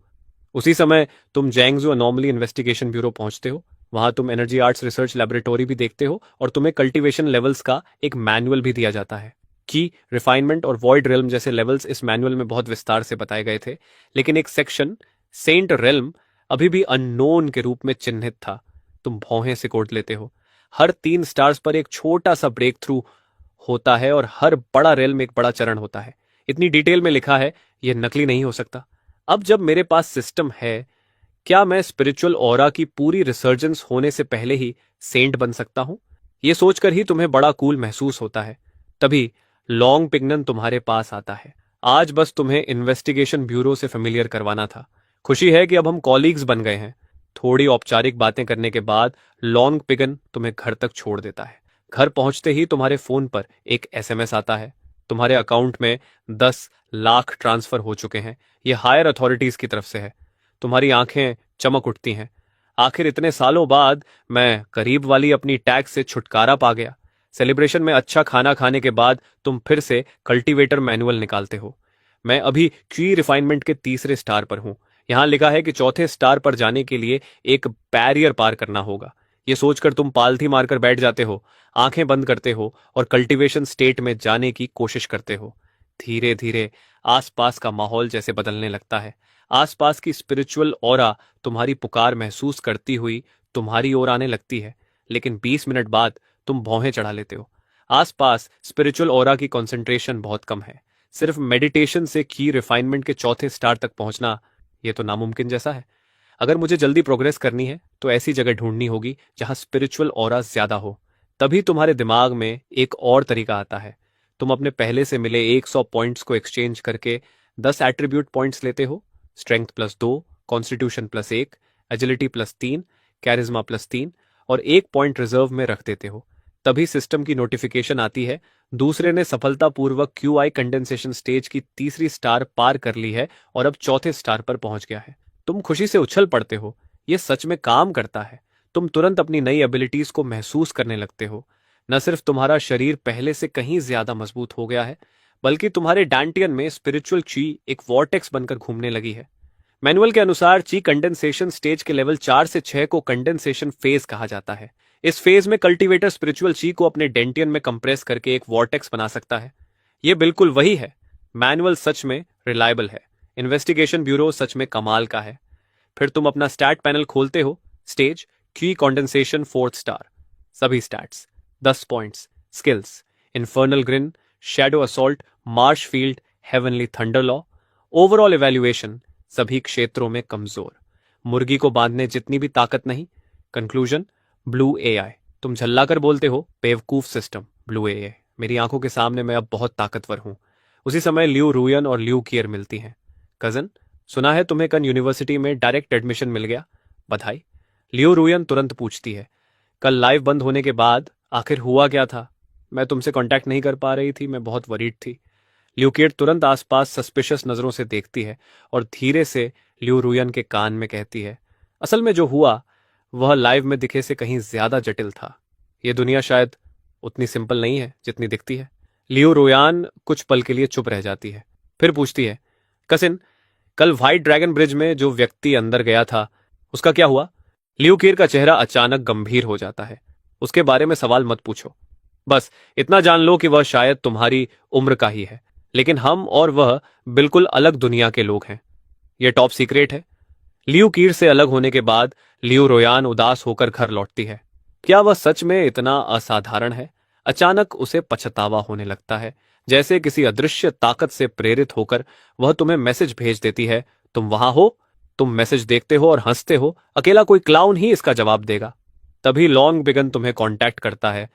उसी समय तुम जैंगजू अनॉमली इन्वेस्टिगेशन ब्यूरो पहुंचते हो। वहां तुम एनर्जी आर्ट्स रिसर्च लैबोरेटोरी भी देखते हो और तुम्हें कल्टीवेशन लेवल्स का एक मैनुअल भी दिया जाता है। की, रिफाइनमेंट और वॉइड रेल्म जैसे लेवल्स इस मैनुअल में बहुत विस्तार से बताए गए थे, लेकिन एक सेक्शन सेंट रेल्म अभी भी अननोन के रूप में चिन्हित था। तुम भौहें सिकोड़ लेते हो। हर 3 स्टार्स पर एक छोटा सा ब्रेक थ्रू होता है और हर बड़ा रेल में एक बड़ा चरण होता है। इतनी डिटेल में लिखा है, यह नकली नहीं हो सकता। अब जब मेरे पास सिस्टम है, क्या मैं स्पिरिचुअल ऑरा की पूरी रिसर्जेंस होने से पहले ही सेंट बन सकता हूं? यह सोचकर ही तुम्हें बड़ा कूल महसूस होता है। तभी लॉन्ग पिगनन तुम्हारे पास आता है। आज बस तुम्हें इन्वेस्टिगेशन ब्यूरो से फेमिलियर करवाना था। खुशी है कि अब हम कॉलीग्स बन गए हैं। थोड़ी औपचारिक बातें करने के बाद लॉन्ग पिगन तुम्हें घर तक छोड़ देता है। घर पहुंचते ही तुम्हारे फोन पर एक एसएमएस आता है। तुम्हारे अकाउंट में 10 लाख ट्रांसफर हो चुके हैं। यह हायर अथॉरिटीज की तरफ से है। तुम्हारी आंखें चमक उठती हैं। आखिर इतने सालों बाद मैं करीब वाली अपनी टैक्स से छुटकारा पा गया। सेलिब्रेशन में अच्छा खाना खाने के बाद तुम फिर से कल्टीवेटर मैनुअल निकालते हो। मैं अभी क्यू रिफाइनमेंट के 3 स्टार पर हूं। यहां लिखा है कि 4थे स्टार पर जाने के लिए एक बैरियर पार करना होगा। यह सोचकर तुम पालथी मारकर बैठ जाते हो, आंखें बंद करते हो और कल्टीवेशन स्टेट में जाने की कोशिश करते हो। धीरे धीरे आसपास का माहौल जैसे बदलने लगता है। आसपास की स्पिरिचुअल ऑरा तुम्हारी पुकार महसूस करती हुई तुम्हारी ओर आने लगती है। लेकिन 20 मिनट बाद तुम भौहें चढ़ा लेते हो। आसपास स्पिरिचुअल ऑरा की कंसंट्रेशन बहुत कम है। सिर्फ मेडिटेशन से की रिफाइनमेंट के 4थे स्टार तक पहुंचना, यह तो नामुमकिन जैसा है। अगर मुझे जल्दी प्रोग्रेस करनी है तो ऐसी जगह ढूंढनी होगी जहां स्पिरिचुअल ऑरा ज्यादा हो। तभी तुम्हारे दिमाग में एक और तरीका आता है। तुम अपने पहले से मिले 100 पॉइंट्स को एक्सचेंज करके 10 एट्रीब्यूट पॉइंट्स लेते हो। स्ट्रेंथ +2, कॉन्स्टिट्यूशन +1, एजिलिटी +3, कैरिज्मा +3 और 1 पॉइंट रिजर्व में रख देते हो। तभी सिस्टम की नोटिफिकेशन आती है, दूसरे ने सफलतापूर्वक क्यूआई कंडेंसेशन स्टेज की 3री स्टार पार कर ली है और अब 4थे स्टार पर पहुंच गया है। तुम खुशी से उछल पड़ते हो। यह सच में काम करता है। तुम तुरंत अपनी नई एबिलिटीज को महसूस करने लगते हो। न सिर्फ तुम्हारा शरीर पहले से कहीं ज्यादा मजबूत हो गया है, बल्कि तुम्हारे डांटियन में स्पिरिचुअल ची एक वॉर्टेक्स बनकर घूमने लगी है। मैनुअल के अनुसार ची कंडेंसेशन स्टेज के लेवल 4 से 6 को कंडेंसेशन फेज कहा जाता है। इस फेज में कल्टीवेटर स्पिरिचुअल ची को अपने डेंटियन में कंप्रेस करके एक वॉर्टेक्स बना सकता है। यह बिल्कुल वही है। मैनुअल सच में रिलायबल है। इन्वेस्टिगेशन ब्यूरो सच में कमाल का है। फिर तुम अपना स्टैट पैनल खोलते हो। स्टेज की कंडेंसेशन 4th स्टार। सभी stats 10 points. Skills infernal green, shadow assault, Marsh field, heavenly thunder law. Overall evaluation सभी क्षेत्रों में कमजोर। मुर्गी को बांधने जितनी भी ताकत नहीं। Conclusion blue AI. तुम झल्लाकर बोलते हो, बेवकूफ सिस्टम। ब्लू एआई, मेरी आंखों के सामने मैं अब बहुत ताकतवर हूं। उसी समय ल्यू रूयन और ल्यू कियर मिलती हैं। कजन, सुना है तुम्हें कल यूनिवर्सिटी में डायरेक्ट एडमिशन मिल गया। बधाई। लियो रूयन तुरंत पूछती है, कल लाइव बंद होने के बाद आखिर हुआ क्या था? मैं तुमसे कांटेक्ट नहीं कर पा रही थी, मैं बहुत वरीड थी। ल्यूकेट तुरंत आसपास सस्पिशियस नजरों से देखती है और धीरे से ल्यू रूयन के कान में कहती है, असल में जो हुआ वह लाइव में दिखे से कहीं ज्यादा जटिल था। यह दुनिया शायद उतनी सिंपल नहीं है जितनी दिखती है। लियो रोयान कुछ पल के लिए चुप रह जाती है, फिर पूछती है, कसिन, कल व्हाइट ड्रैगन ब्रिज में जो व्यक्ति अंदर गया था उसका क्या हुआ? ल्यूकीर का चेहरा अचानक गंभीर हो जाता है। उसके बारे में सवाल मत पूछो, बस इतना जान लो कि वह शायद तुम्हारी उम्र का ही है, लेकिन हम और वह बिल्कुल अलग दुनिया के लोग हैं। यह टॉप सीक्रेट है। लियू कीर से अलग होने के बाद लियू रोयान उदास होकर घर लौटती है। क्या वह सच में इतना असाधारण है? अचानक उसे पछतावा होने लगता है, जैसे किसी अदृश्य ताकत से प्रेरित होकर वह तुम्हें मैसेज भेज देती है, तुम वहां हो। तुम मैसेज देखते हो और हंसते हो, अकेला कोई क्लाउन ही इसका जवाब देगा। तभी लॉन्ग बिगन तुम्हें कांटेक्ट करता है,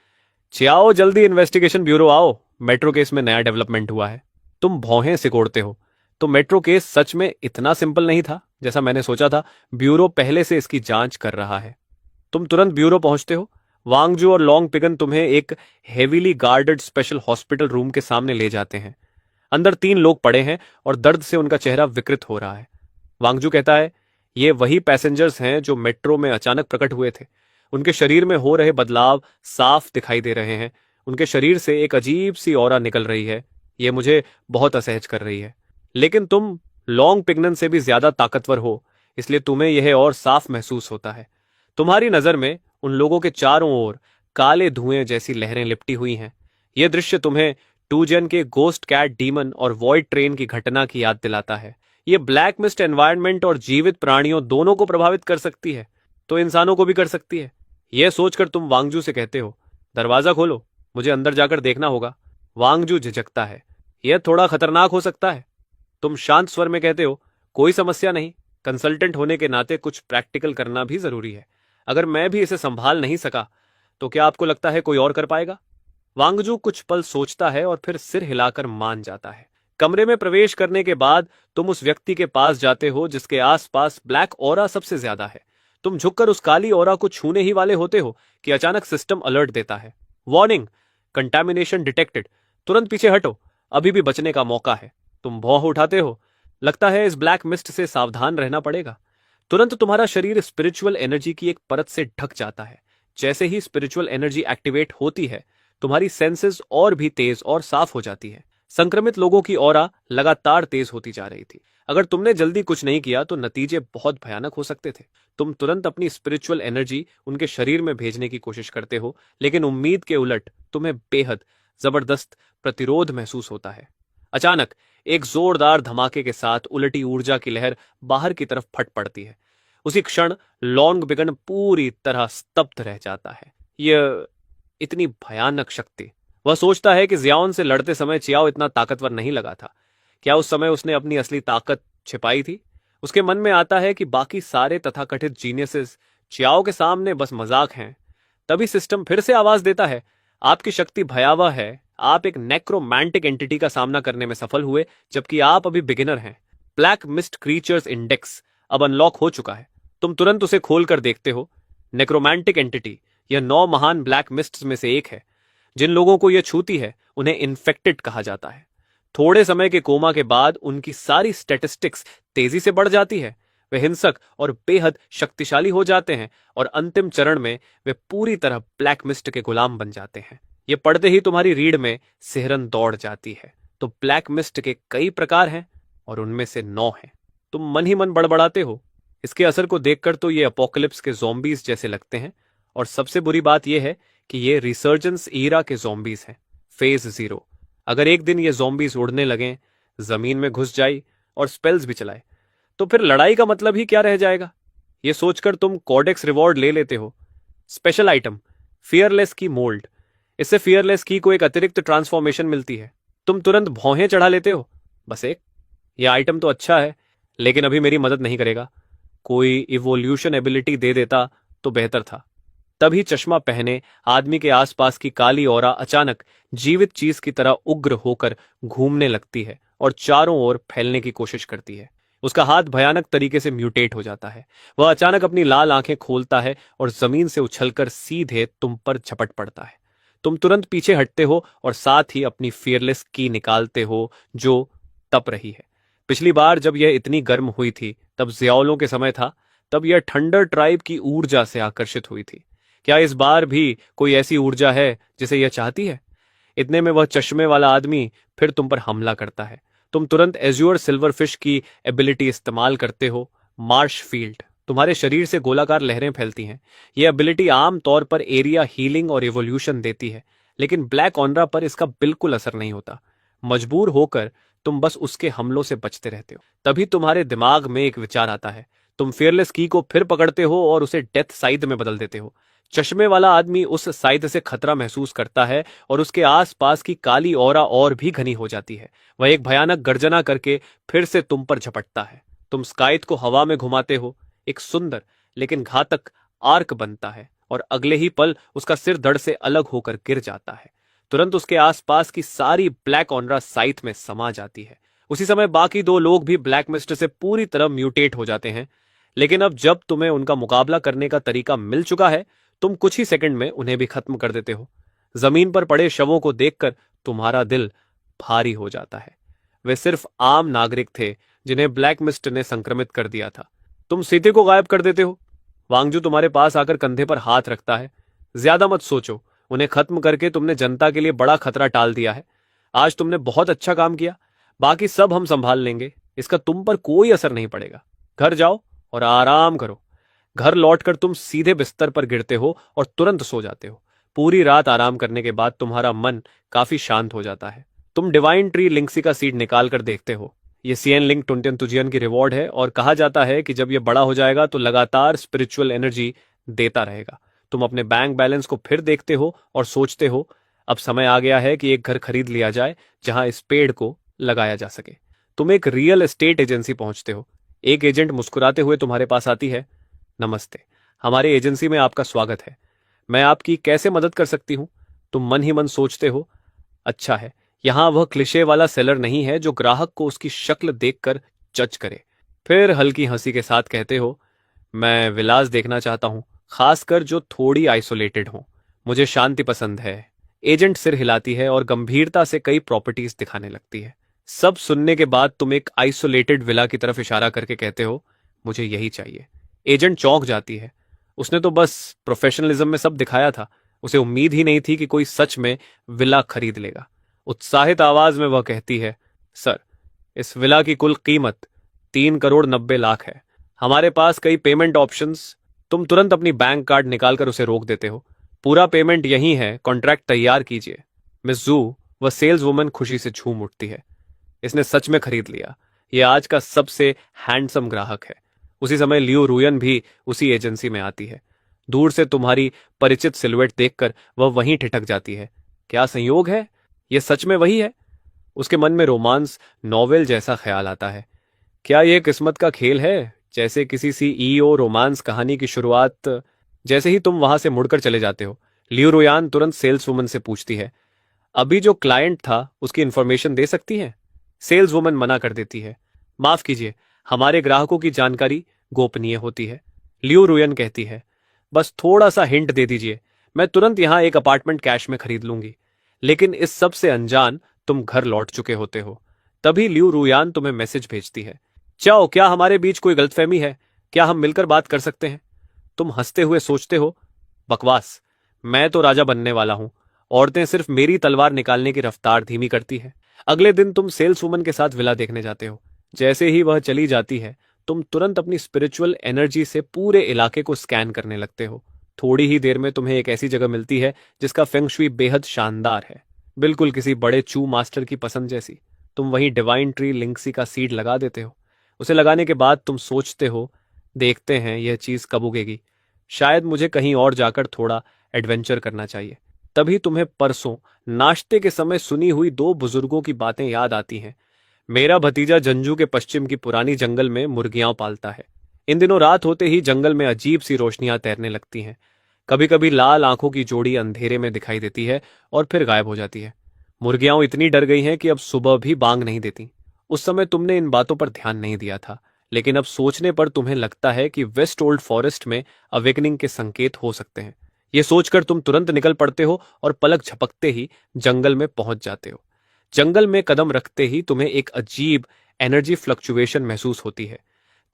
चियाओ जल्दी इन्वेस्टिगेशन ब्यूरो आओ, मेट्रो केस में नया डेवलपमेंट हुआ है। तुम भौहें सिकोड़ते हो। तो मेट्रो केस सच में इतना सिंपल नहीं था जैसा मैंने सोचा था। ब्यूरो पहले से इसकी जांच कर रहा है। तुम तुरंत ब्यूरो पहुंचते हो। वांगजू और लॉन्ग पिगन तुम्हें एक heavily guarded special hospital room के सामने ले जाते हैं। अंदर 3 लोग पड़े हैं और दर्द से उनका चेहरा विकृत हो रहा है। वांगजू कहता है, ये वही पैसेंजर्स हैं जो मेट्रो में अचानक प्रकट हुए थे। उनके शरीर में हो रहे बदलाव साफ दिखाई दे रहे हैं। उनके शरीर से एक अजीब सी ऑरा निकल रही है। यह मुझे बहुत असहज कर रही है। लेकिन तुम लॉन्ग पिगनन से भी ज्यादा ताकतवर हो, इसलिए तुम्हें यह और साफ महसूस होता है। तुम्हारी नजर में उन लोगों के चारों ओर काले धुएं जैसी लहरें लिपटी हुई हैं। यह दृश्य तुम्हें टूजन के गोस्ट कैट डीमन और वॉइड ट्रेन की घटना की याद दिलाता है। यह ब्लैक मिस्ट एनवायरनमेंट और जीवित प्राणियों दोनों को प्रभावित कर सकती है, तो इंसानों को भी कर सकती है। यह सोचकर तुम वांगजू से कहते हो, दरवाजा खोलो, मुझे अंदर जाकर देखना होगा। वांगजू झिझकता है। यह थोड़ा खतरनाक हो सकता है। तुम शांत स्वर में कहते हो, कोई समस्या नहीं, कंसल्टेंट होने के नाते कुछ प्रैक्टिकल करना भी जरूरी है। अगर मैं भी इसे संभाल नहीं सका तो क्या आपको लगता है कोई और कर पाएगा? वांगजू कुछ पल सोचता है और फिर सिर हिलाकर मान जाता है। कमरे में प्रवेश करने के बाद तुम उस व्यक्ति के पास जाते हो जिसके आसपास ब्लैक ऑरा सबसे ज्यादा है। तुम झुककर उस काली ऑरा को छूने ही वाले होते हो कि अचानक सिस्टम अलर्ट देता है, वार्निंग, कंटामिनेशन डिटेक्टेड, तुरंत पीछे हटो, अभी भी बचने का मौका है। तुम भौं उठाते हो। लगता है इस ब्लैक मिस्ट से सावधान रहना पड़ेगा। तुरंत तुम्हारा शरीर स्पिरिचुअल एनर्जी की एक परत से ढक जाता है। जैसे ही स्पिरिचुअल एनर्जी एक्टिवेट होती है, तुम्हारी सेंसेस और भी तेज और साफ हो जाती है। संक्रमित लोगों की ऑरा लगातार तेज होती जा रही थी। अगर तुमने जल्दी कुछ नहीं किया तो नतीजे बहुत भयानक हो सकते थे। तुम तुरंत अपनी स्पिरिचुअल एनर्जी उनके शरीर में भेजने की कोशिश करते हो, लेकिन उम्मीद के उलट तुम्हें बेहद जबरदस्त प्रतिरोध महसूस होता है। अचानक एक जोरदार धमाके के साथ उलटी ऊर्जा की लहर बाहर की तरफ फट पड़ती है। उसी क्षण लॉन्ग बिगन पूरी तरह स्तब्ध रह जाता है। यह इतनी भयानक शक्ति। वह सोचता है कि जियाओन से लड़ते समय चियाओ इतना ताकतवर नहीं लगा था। क्या उस समय उसने अपनी असली ताकत छिपाई थी? उसके मन में आता है कि बाकी सारे तथाकथित जीनियसेस चियाओ के सामने बस मजाक हैं। तभी सिस्टम फिर से आवाज देता है, आपकी शक्ति भयावह है। आप एक नेक्रोमैंटिक एंटिटी का सामना करने में सफल हुए, जबकि आप अभी बिगिनर हैं। ब्लैक मिस्ट क्रीचर्स इंडेक्स अब अनलॉक हो चुका है। तुम तुरंत उसे खोलकर देखते हो। नेक्रोमैंटिक एंटिटी, यह 9 महान ब्लैक मिस्ट्स में से एक है। जिन लोगों को यह छूती है उन्हें इन्फेक्टेड कहा जाता है। थोड़े समय के कोमा के बाद उनकी सारी स्टैटिस्टिक्स तेजी से बढ़ जाती है। वे हिंसक और बेहद शक्तिशाली हो जाते हैं और अंतिम चरण में वे पूरी तरह ब्लैक मिस्ट के गुलाम बन जाते हैं। ये पढ़ते ही तुम्हारी रीढ़ में सिहरन दौड़ जाती है। तो ब्लैक मिस्ट के कई प्रकार हैं और उनमें से 9 हैं। तुम मन ही मन बड़बड़ाते हो। इसके असर को देखकर तो ये अपोकलिप्स के ज़ॉम्बीज जैसे लगते हैं, और सबसे बुरी बात यह है कि ये रिसर्जेंस ईरा के ज़ॉम्बीज हैं, फेज 0। अगर एक दिन ये ज़ॉम्बीज उड़ने लगें, जमीन में घुस जाए और स्पेल्स भी चलाए, तो फिर लड़ाई का मतलब ही क्या रह जाएगा? ये सोचकर तुम कॉडेक्स रिवॉर्ड ले लेते हो। स्पेशल आइटम, फियरलेस की मोल्ड। इससे फियरलेस की को एक अतिरिक्त ट्रांसफॉर्मेशन मिलती है। तुम तुरंत भौहें चढ़ा लेते हो। बस एक, यह आइटम तो अच्छा है, लेकिन अभी मेरी मदद नहीं करेगा। कोई इवोल्यूशन एबिलिटी दे देता तो बेहतर था। तभी चश्मा पहने आदमी के आसपास की काली ऑरा अचानक जीवित चीज की तरह उग्र होकर घूमने लगती है और चारों ओर फैलने की कोशिश करती है। उसका हाथ भयानक तरीके से म्यूटेट हो जाता है। वह अचानक अपनी लाल आंखें खोलता है और जमीन से उछलकर सीधे तुम पर झपट पड़ता है। तुम तुरंत पीछे हटते हो और साथ ही अपनी फियरलेस की निकालते हो जो तप रही है। पिछली बार जब यह इतनी गर्म हुई थी तब जियाओलों के समय था। तब यह ठंडर ट्राइब की ऊर्जा से आकर्षित हुई थी। क्या इस बार भी कोई ऐसी ऊर्जा है जिसे यह चाहती है? इतने में वह चश्मे वाला आदमी फिर तुम पर हमला करता है। तुम तुरंत एज्योर सिल्वरफिश की एबिलिटी इस्तेमाल करते हो, मार्श फील्ड। तुम्हारे शरीर से गोलाकार लहरें फैलती हैं। यह एबिलिटी आम तौर पर एरिया हीलिंग और इवोल्यूशन देती है, लेकिन ब्लैक ऑनरा पर इसका बिल्कुल असर नहीं होता। मजबूर होकर तुम बस उसके हमलों से बचते रहते हो। तभी तुम्हारे दिमाग में एक विचार आता है। तुम फेयरलेस की को फिर पकड़ते हो और उसे डेथ साइड में बदल देते हो। चश्मे वाला आदमी उस साइड से खतरा महसूस करता है और उसके आसपास की काली ऑरा और भी घनी हो जाती है। वह एक भयानक गर्जना करके फिर से तुम पर झपटता है। तुम स्काइथ को हवा में घुमाते हो। एक सुंदर लेकिन घातक आर्क बनता है और अगले ही पल उसका सिर धड़ से अलग होकर गिर जाता है। तुरंत उसके आसपास की सारी ब्लैक ऑनरा साइथ में समा जाती है। उसी समय बाकी 2 लोग भी ब्लैक मिस्ट से पूरी तरह म्यूटेट हो जाते हैं। लेकिन अब जब तुम्हें उनका मुकाबला करने का तरीका मिल चुका है, तुम कुछ ही सेकंड में उन्हें भी खत्म कर देते हो। जमीन पर पड़े शवों को देखकर तुम्हारा दिल भारी हो जाता है। वे सिर्फ आम नागरिक थे जिन्हें ब्लैक मिस्ट ने संक्रमित कर दिया था। तुम सीते को गायब कर देते हो। वांगजू तुम्हारे पास आकर कंधे पर हाथ रखता है। ज्यादा मत सोचो, उन्हें खत्म करके तुमने जनता के लिए बड़ा खतरा टाल दिया है। आज तुमने बहुत अच्छा काम किया। बाकी सब हम संभाल लेंगे। इसका तुम पर कोई असर नहीं पड़ेगा। घर जाओ और आराम करो। घर लौटकर तुम सीधे बिस्तर पर गिरते हो और तुरंत सो जाते हो। पूरी रात आराम करने के बाद तुम्हारा मन काफी शांत हो जाता है। तुम डिवाइन ट्री लिंक्सी का सीड निकाल कर देखते हो। ये सीएन लिंक टुंटियन तुजियन की रिवॉर्ड है और कहा जाता है कि जब ये बड़ा हो जाएगा तो लगातार स्पिरिचुअल एनर्जी देता रहेगा। तुम अपने बैंक बैलेंस को फिर देखते हो और सोचते हो, अब समय आ गया है कि एक घर खरीद लिया जाए जहां इस पेड़ को लगाया जा सके। तुम एक रियल एस्टेट एजेंसी पहुंचते हो। एक एजेंट मुस्कुराते हुए तुम्हारे पास आती है। नमस्ते, हमारे एजेंसी में आपका स्वागत है। मैं आपकी कैसे मदद कर सकती हूँ? तुम मन ही मन सोचते हो, अच्छा है, यहां वह क्लिशे वाला सेलर नहीं है जो ग्राहक को उसकी शक्ल देखकर जज करे। फिर हल्की हंसी के साथ कहते हो, मैं विलास देखना चाहता हूं, खासकर जो थोड़ी आइसोलेटेड हो। मुझे शांति पसंद है। एजेंट सिर हिलाती है और गंभीरता से कई प्रॉपर्टीज दिखाने लगती है। सब सुनने के बाद तुम एक आइसोलेटेड विला की तरफ इशारा करके कहते हो, मुझे यही चाहिए। एजेंट चौंक जाती है। उसने तो बस प्रोफेशनलिज्म में सब दिखाया था। उसे उम्मीद ही नहीं थी कि कोई सच में विला खरीद लेगा। उत्साहित आवाज में वह कहती है, सर, इस विला की कुल कीमत 3,90,00,000 है। हमारे पास कई पेमेंट ऑप्शंस। तुम तुरंत अपनी बैंक कार्ड निकालकर उसे रोक देते हो। पूरा पेमेंट यही है, कॉन्ट्रैक्ट तैयार कीजिए। मिस जू, वह सेल्स वुमन खुशी से झूम उठती है। इसने सच में खरीद लिया। यह आज का सबसे हैंडसम ग्राहक है। उसी समय लियो रुयन भी उसी एजेंसी में आती है। दूर से तुम्हारी परिचित सिलुएट देखकर वह वहीं ठिठक जाती है। क्या संयोग है, यह सच में वही है? उसके मन में रोमांस नॉवेल जैसा ख्याल आता है। क्या यह किस्मत का खेल है, जैसे किसी सीईओ रोमांस कहानी की शुरुआत? जैसे ही तुम वहां से मुड़कर चले जाते हो, लियो रुयान तुरंत सेल्स वुमन से पूछती है, अभी जो क्लाइंट था उसकी इंफॉर्मेशन दे सकती है? सेल्स वुमन मना कर देती है। माफ कीजिए, हमारे ग्राहकों की जानकारी गोपनीय होती है। लियो रुयन कहती है, बस थोड़ा सा हिंट दे दीजिए, मैं तुरंत यहां एक अपार्टमेंट कैश में खरीद लूंगी। लेकिन इस सब से अनजान तुम घर लौट चुके होते हो। तभी लियो रुयान तुम्हें मैसेज भेजती है, चाओ, क्या हमारे बीच कोई गलतफहमी है? क्या हम मिलकर बात कर सकते हैं? तुम हंसते हुए सोचते हो, बकवास, मैं तो राजा बनने वाला हूं। औरतें सिर्फ मेरी तलवार निकालने की रफ्तार धीमी करती है। अगले दिन तुम सेल्स वुमन के साथ विला देखने जाते हो। जैसे ही वह चली जाती है, तुम तुरंत अपनी स्पिरिचुअल एनर्जी से पूरे इलाके को स्कैन करने लगते हो। थोड़ी ही देर में तुम्हें एक ऐसी जगह मिलती है जिसका फेंग शुई बेहद शानदार है, बिल्कुल किसी बड़े चू मास्टर की पसंद जैसी। तुम वहीं डिवाइन ट्री लिंक्सी का सीड लगा देते हो। उसे लगाने के बाद तुम सोचते हो, देखते हैं यह चीज कब उगेगी। शायद मुझे कहीं और जाकर थोड़ा एडवेंचर करना चाहिए। तभी तुम्हें परसों नाश्ते के समय सुनी हुई दो बुजुर्गों की बातें याद आती हैं। मेरा भतीजा जंजू के पश्चिम की पुरानी जंगल में मुर्गियां पालता है। इन दिनों रात होते ही जंगल में अजीब सी रोशनियां तैरने लगती हैं। कभी कभी लाल आंखों की जोड़ी अंधेरे में दिखाई देती है और फिर गायब हो जाती है। मुर्गियां इतनी डर गई हैं कि अब सुबह भी बांग नहीं देती। उस समय तुमने इन बातों पर ध्यान नहीं दिया था, लेकिन अब सोचने पर तुम्हें लगता है कि वेस्ट ओल्ड फॉरेस्ट में अवेकनिंग के संकेत हो सकते हैं। ये सोचकर तुम तुरंत निकल पड़ते हो और पलक झपकते ही जंगल में पहुंच जाते हो। जंगल में कदम रखते ही तुम्हें एक अजीब एनर्जी फ्लक्चुएशन महसूस होती है।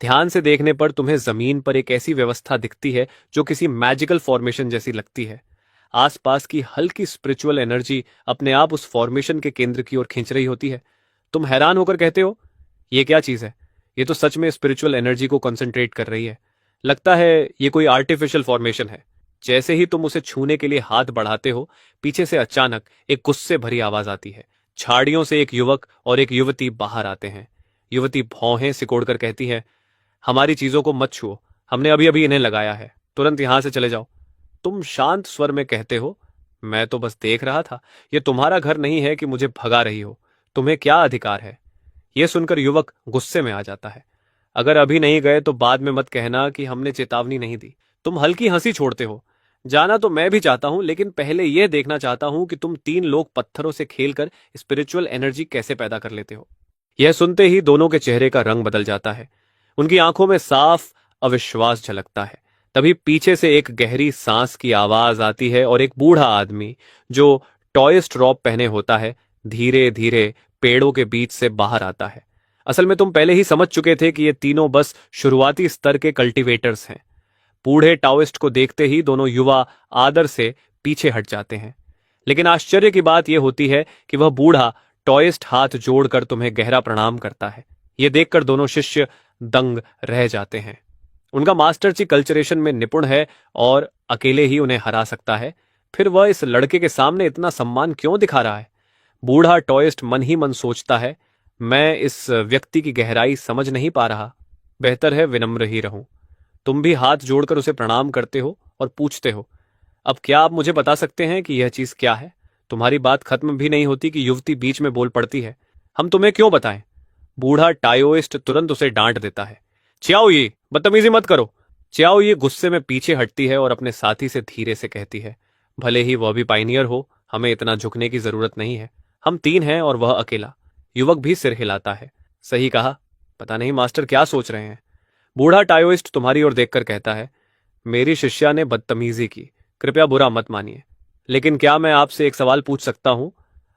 ध्यान से देखने पर तुम्हें जमीन पर एक ऐसी व्यवस्था दिखती है जो किसी मैजिकल फॉर्मेशन जैसी लगती है। आसपास की हल्की स्पिरिचुअल एनर्जी अपने आप उस फॉर्मेशन के केंद्र की ओर खींच रही होती है। तुम हैरान होकर कहते हो, ये क्या चीज है? ये तो सच में स्पिरिचुअल एनर्जी को कंसंट्रेट कर रही है। लगता है ये कोई आर्टिफिशियल फॉर्मेशन है। जैसे ही तुम उसे छूने के लिए हाथ बढ़ाते हो, पीछे से अचानक एक गुस्से भरी आवाज आती है। झाड़ियों से एक युवक और एक युवती बाहर आते हैं। युवती भौहें सिकोड़कर कहती है, हमारी चीजों को मत छुओ, हमने अभी अभी इन्हें लगाया है, तुरंत यहां से चले जाओ। तुम शांत स्वर में कहते हो, मैं तो बस देख रहा था, यह तुम्हारा घर नहीं है कि मुझे भगा रही हो। तुम्हें क्या अधिकार है? यह सुनकर युवक गुस्से में आ जाता है। अगर अभी नहीं गए तो बाद में मत कहना कि हमने चेतावनी नहीं दी। तुम हल्की हंसी छोड़ते हो, जाना तो मैं भी चाहता हूं, लेकिन पहले यह देखना चाहता हूं कि तुम तीन लोग पत्थरों से खेलकर स्पिरिचुअल एनर्जी कैसे पैदा कर लेते हो। यह सुनते ही दोनों के चेहरे का रंग बदल जाता है। उनकी आंखों में साफ अविश्वास झलकता है। तभी पीछे से एक गहरी सांस की आवाज आती है और एक बूढ़ा आदमी जो टॉयस्ट रॉब पहने होता है, धीरे धीरे पेड़ों के बीच से बाहर आता है। असल में तुम पहले ही समझ चुके थे कि ये तीनों बस शुरुआती स्तर के कल्टीवेटर्स हैं। बूढ़े टाओइस्ट को देखते ही दोनों युवा आदर से पीछे हट जाते हैं। लेकिन आश्चर्य की बात यह होती है कि वह बूढ़ा टॉइस्ट हाथ जोड़कर तुम्हें गहरा प्रणाम करता है। यह देखकर दोनों शिष्य दंग रह जाते हैं। उनका मास्टर जी कल्चरेशन में निपुण है और अकेले ही उन्हें हरा सकता है। फिर वह इस लड़के के सामने इतना सम्मान क्यों दिखा रहा है? बूढ़ा टॉइस्ट मन ही मन सोचता है, मैं इस व्यक्ति की गहराई समझ नहीं पा रहा, बेहतर है विनम्र ही रहूं। तुम भी हाथ जोड़कर उसे प्रणाम करते हो और पूछते हो, अब क्या आप मुझे बता सकते हैं कि यह चीज क्या है? तुम्हारी बात खत्म भी नहीं होती कि युवती बीच में बोल पड़ती है, हम तुम्हें क्यों बताएं। बूढ़ा टाओइस्ट तुरंत उसे डांट देता है, चियाओ ये बदतमीजी मत करो। चियाओ ये गुस्से में पीछे हटती है और अपने साथी से धीरे से कहती है, भले ही वह भी पाइनियर हो, हमें इतना झुकने की जरूरत नहीं है। हम 3 हैं और वह अकेला। युवक भी सिर हिलाता है, सही कहा। पता नहीं मास्टर क्या सोच रहे हैं। बूढ़ा टाओइस्ट तुम्हारी ओर देखकर कहता है, मेरी शिष्या ने बदतमीजी की, कृपया बुरा मत मानिए। लेकिन क्या मैं आपसे एक सवाल पूछ सकता हूं?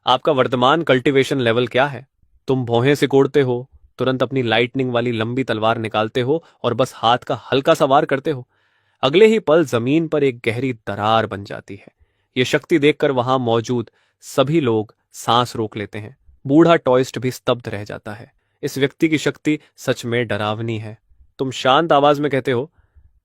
आपका वर्तमान कल्टीवेशन लेवल क्या है? तुम भौहें सिकोड़ते हो, तुरंत अपनी लाइटनिंग वाली लंबी तलवार निकालते हो और बस हाथ का हल्का सा वार करते हो। अगले ही पल जमीन पर एक गहरी दरार बन जाती है। यह शक्ति देखकर वहां मौजूद सभी लोग सांस रोक लेते हैं। बूढ़ा टॉइस्ट भी स्तब्ध रह जाता है। इस व्यक्ति की शक्ति सच में डरावनी है। तुम शांत आवाज में कहते हो,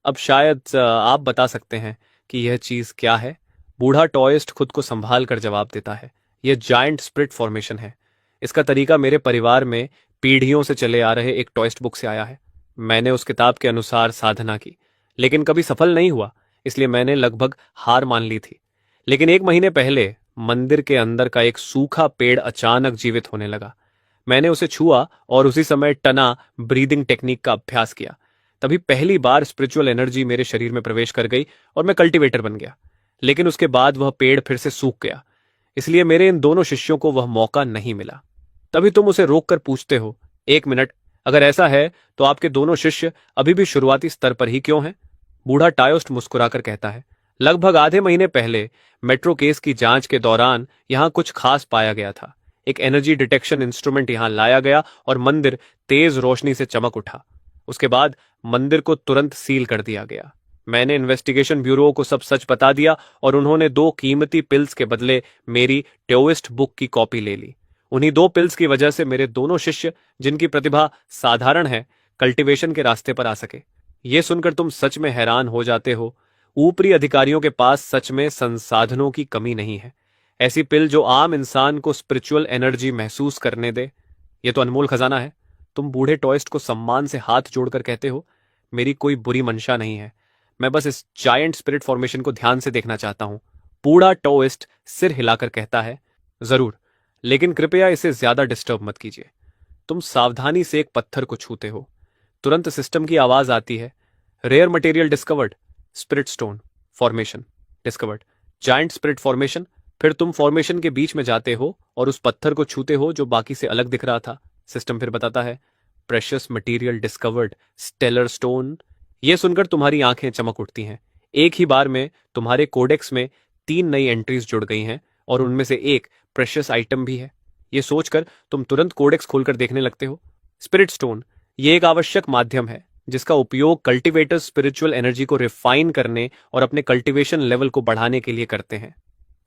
अब शायद आप बता सकते हैं कि यह चीज क्या है। बूढ़ा टॉइस्ट खुद को संभाल कर जवाब देता है, यह जायंट स्प्रिट फॉर्मेशन है। इसका तरीका मेरे परिवार में पीढ़ियों से चले आ रहे एक टॉइस्ट बुक से आया है। मैंने उस किताब के अनुसार साधना की, लेकिन कभी सफल नहीं हुआ, इसलिए मैंने लगभग हार मान ली थी। लेकिन 1 महीने पहले मंदिर के अंदर का एक सूखा पेड़ अचानक जीवित होने लगा। मैंने उसे छुआ और उसी समय टना ब्रीदिंग टेक्निक का अभ्यास किया। तभी पहली बार स्पिरिचुअल एनर्जी मेरे शरीर में प्रवेश कर गई और मैं कल्टीवेटर बन गया। लेकिन उसके बाद वह पेड़ फिर से सूख गया, इसलिए मेरे इन दोनों शिष्यों को वह मौका नहीं मिला। तभी तुम उसे रोककर पूछते हो, 1 मिनट, अगर ऐसा है तो आपके दोनों शिष्य अभी भी शुरुआती स्तर पर ही क्यों हैं? बूढ़ा टायोस्ट मुस्कुराकर कहता है, लगभग आधे महीने पहले मेट्रो केस की जांच के दौरान यहां कुछ खास पाया गया था। एक एनर्जी डिटेक्शन इंस्ट्रूमेंट यहां लाया गया और मंदिर तेज रोशनी से चमक उठा। उसके बाद मंदिर को तुरंत सील कर दिया गया। मैंने इन्वेस्टिगेशन ब्यूरो को सब सच बता दिया और उन्होंने 2 कीमती पिल्स के बदले मेरी टोइस्ट बुक की कॉपी ले ली। उन्हीं 2 पिल्स की वजह से मेरे दोनों शिष्य, जिनकी प्रतिभा साधारण है, कल्टीवेशन के रास्ते पर आ सके। यह सुनकर तुम सच में हैरान हो जाते हो। ऊपरी अधिकारियों के पास सच में संसाधनों की कमी नहीं है। ऐसी पिल जो आम इंसान को स्पिरिचुअल एनर्जी महसूस करने दे, यह तो अनमोल खजाना है। तुम बूढ़े टॉइस्ट को सम्मान से हाथ जोड़कर कहते हो, मेरी कोई बुरी मंशा नहीं है, मैं बस इस जायंट स्पिरिट फॉर्मेशन को ध्यान से देखना चाहता हूं। बूढ़ा टॉइस्ट सिर हिलाकर कहता है, जरूर, लेकिन कृपया इसे ज्यादा डिस्टर्ब मत कीजिए। तुम सावधानी से एक पत्थर को छूते हो। तुरंत सिस्टम की आवाज आती है, rare material discovered, spirit stone formation discovered, giant spirit formation. फिर तुम फॉर्मेशन के बीच में जाते हो और उस पत्थर को छूते हो जो बाकी से अलग दिख रहा था। सिस्टम फिर बताता है, precious material discovered, stellar stone. यह सुनकर तुम्हारी आंखें चमक उठती हैं। एक ही बार में तुम्हारे कोडेक्स में 3 नई एंट्रीज जुड़ गई हैं और उनमें से एक प्रेशियस आइटम भी है। यह सोचकर तुम तुरंत कोडेक्स खोलकर देखने लगते हो। स्पिरिट स्टोन ये एक आवश्यक माध्यम है जिसका उपयोग कल्टीवेटर्स स्पिरिचुअल एनर्जी को रिफाइन करने और अपने कल्टीवेशन लेवल को बढ़ाने के लिए करते हैं।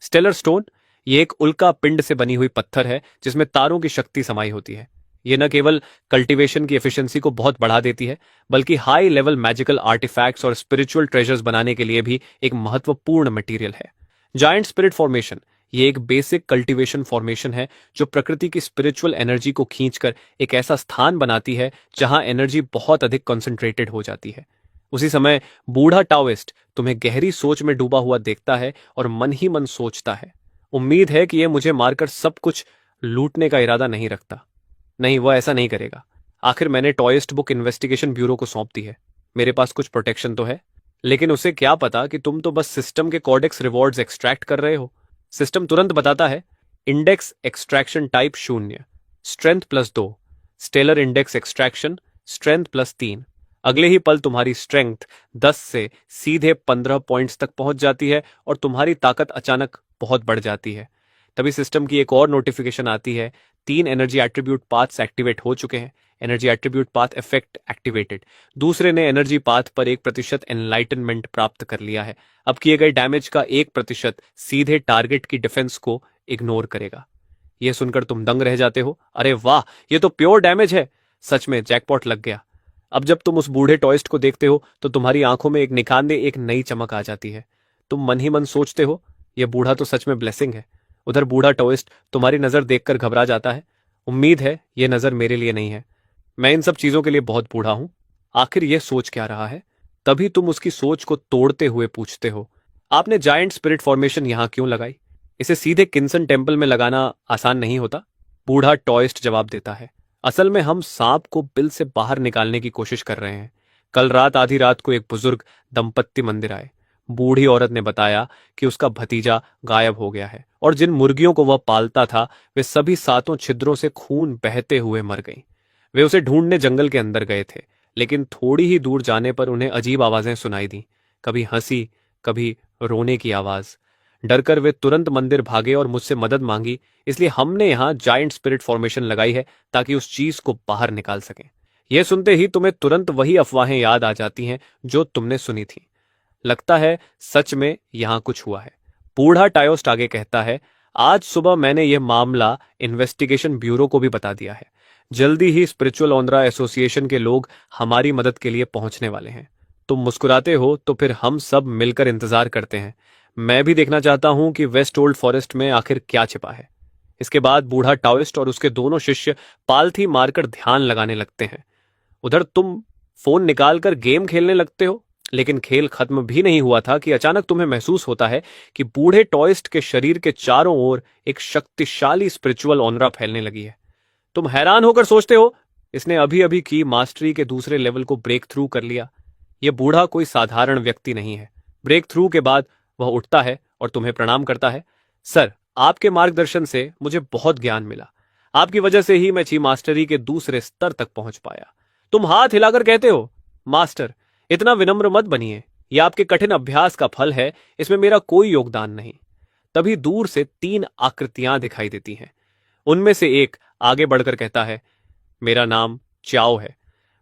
स्टेलर स्टोन ये एक उल्का पिंड से बनी हुई पत्थर है जिसमें तारों की शक्ति समाई होती है। यह न केवल कल्टीवेशन की एफिशिएंसी को बहुत बढ़ा देती है, बल्कि हाई लेवल मैजिकल आर्टिफैक्ट्स और स्पिरिचुअल ट्रेजर्स बनाने के लिए भी एक महत्वपूर्ण मटेरियल है। जायंट स्पिरिट फॉर्मेशन ये एक बेसिक कल्टीवेशन फॉर्मेशन है जो प्रकृति की स्पिरिचुअल एनर्जी को खींचकर एक ऐसा स्थान बनाती है जहां एनर्जी बहुत अधिक कंसंट्रेटेड हो जाती है। उसी समय बूढ़ा टाओइस्ट तुम्हें गहरी सोच में डूबा हुआ देखता है और मन ही मन सोचता है, उम्मीद है कि यह मुझे मारकर सब कुछ लूटने का इरादा नहीं रखता। नहीं, वह ऐसा नहीं करेगा। आखिर मैंने टॉइस्ट बुक इन्वेस्टिगेशन ब्यूरो को सौंप दी है, मेरे पास कुछ प्रोटेक्शन तो है। लेकिन उसे क्या पता कि तुम तो बस सिस्टम के कॉडेक्स रिवॉर्ड्स एक्सट्रैक्ट कर रहे हो। सिस्टम तुरंत बताता है, index extraction type 0, strength +2, stellar index extraction strength +3। अगले ही पल तुम्हारी स्ट्रेंथ 10 से सीधे 15 पॉइंट्स तक पहुंच जाती है और तुम्हारी ताकत अचानक बहुत बढ़ जाती है। तभी सिस्टम की एक और नोटिफिकेशन आती है, 3 एनर्जी एट्रीब्यूट पाथ्स एक्टिवेट हो चुके हैं। Energy attribute path effect activated. दूसरे ने एनर्जी पाथ पर 1% एनलाइटनमेंट प्राप्त कर लिया है। अब किए गए डैमेज का 1% सीधे टारगेट की डिफेंस को इग्नोर करेगा। यह सुनकर तुम दंग रह जाते हो, अरे वाह, यह तो प्योर डैमेज है। सच में जैकपॉट लग गया। अब जब तुम उस बूढ़े टॉइस्ट को देखते हो तो तुम्हारी आंखों में एक निखांदे एक नई चमक आ जाती है। तुम मन ही मन सोचते हो, यह बूढ़ा तो सच में ब्लेसिंग है। उधर बूढ़ा टॉइस्ट तुम्हारी नजर देखकर घबरा जाता है। उम्मीद है यह नजर मेरे लिए नहीं है, मैं इन सब चीजों के लिए बहुत बूढ़ा हूं। आखिर यह सोच क्या रहा है? तभी तुम उसकी सोच को तोड़ते हुए पूछते हो, आपने जायंट स्पिरिट फॉर्मेशन यहां क्यों लगाई? इसे सीधे किन्सन टेम्पल में लगाना आसान नहीं होता, बूढ़ा टॉइस्ट जवाब देता है। असल में हम सांप को बिल से बाहर निकालने की कोशिश कर रहे हैं। कल रात आधी रात को एक बुजुर्ग दंपत्ति मंदिर आए। बूढ़ी औरत ने बताया कि उसका भतीजा गायब हो गया है और जिन मुर्गियों को वह पालता था वे सभी सातों छिद्रों से खून बहते हुए मर गईं। वे उसे ढूंढने जंगल के अंदर गए थे, लेकिन थोड़ी ही दूर जाने पर उन्हें अजीब आवाजें सुनाई दी, कभी हंसी, कभी रोने की आवाज। डरकर वे तुरंत मंदिर भागे और मुझसे मदद मांगी। इसलिए हमने यहाँ जायंट स्पिरिट फॉर्मेशन लगाई है ताकि उस चीज को बाहर निकाल सकें। यह सुनते ही तुम्हें तुरंत वही अफवाहें याद आ जाती हैं जो तुमने सुनी थी। लगता है सच में यहां कुछ हुआ है। बूढ़ा टायोस्ट आगे कहता है, आज सुबह मैंने यह मामला इन्वेस्टिगेशन ब्यूरो को भी बता दिया है। जल्दी ही स्पिरिचुअल ओनरा एसोसिएशन के लोग हमारी मदद के लिए पहुंचने वाले हैं। तुम मुस्कुराते हो तो फिर हम सब मिलकर इंतजार करते हैं। मैं भी देखना चाहता हूं कि वेस्ट ओल्ड फॉरेस्ट में आखिर क्या छिपा है। इसके बाद बूढ़ा टाओइस्ट और उसके दोनों शिष्य पालथी मारकर ध्यान लगाने लगते हैं। उधर तुम फोन निकालकर गेम खेलने लगते हो, लेकिन खेल खत्म भी नहीं हुआ था कि अचानक तुम्हें महसूस होता है कि बूढ़े टॉइस्ट के शरीर के चारों ओर एक शक्तिशाली स्पिरिचुअल ऑनरा फैलने लगी है। तुम हैरान होकर सोचते हो, इसने अभी अभी की मास्टरी के दूसरे लेवल को ब्रेक थ्रू कर लिया। यह बूढ़ा कोई साधारण व्यक्ति नहीं है। ब्रेक थ्रू के बाद वह उठता है और तुम्हें प्रणाम करता है। सर, आपके मार्गदर्शन से मुझे बहुत ज्ञान मिला। आपकी वजह से ही मैं ची मास्टरी के दूसरे स्तर तक पहुंच पाया। तुम हाथ हिलाकर कहते हो, मास्टर, इतना विनम्र मत बनिए। यह आपके कठिन अभ्यास का फल है, इसमें मेरा कोई योगदान नहीं। तभी दूर से 3 आकृतियां दिखाई देती हैं। उनमें से एक आगे बढ़कर कहता है, मेरा नाम च्याओ है।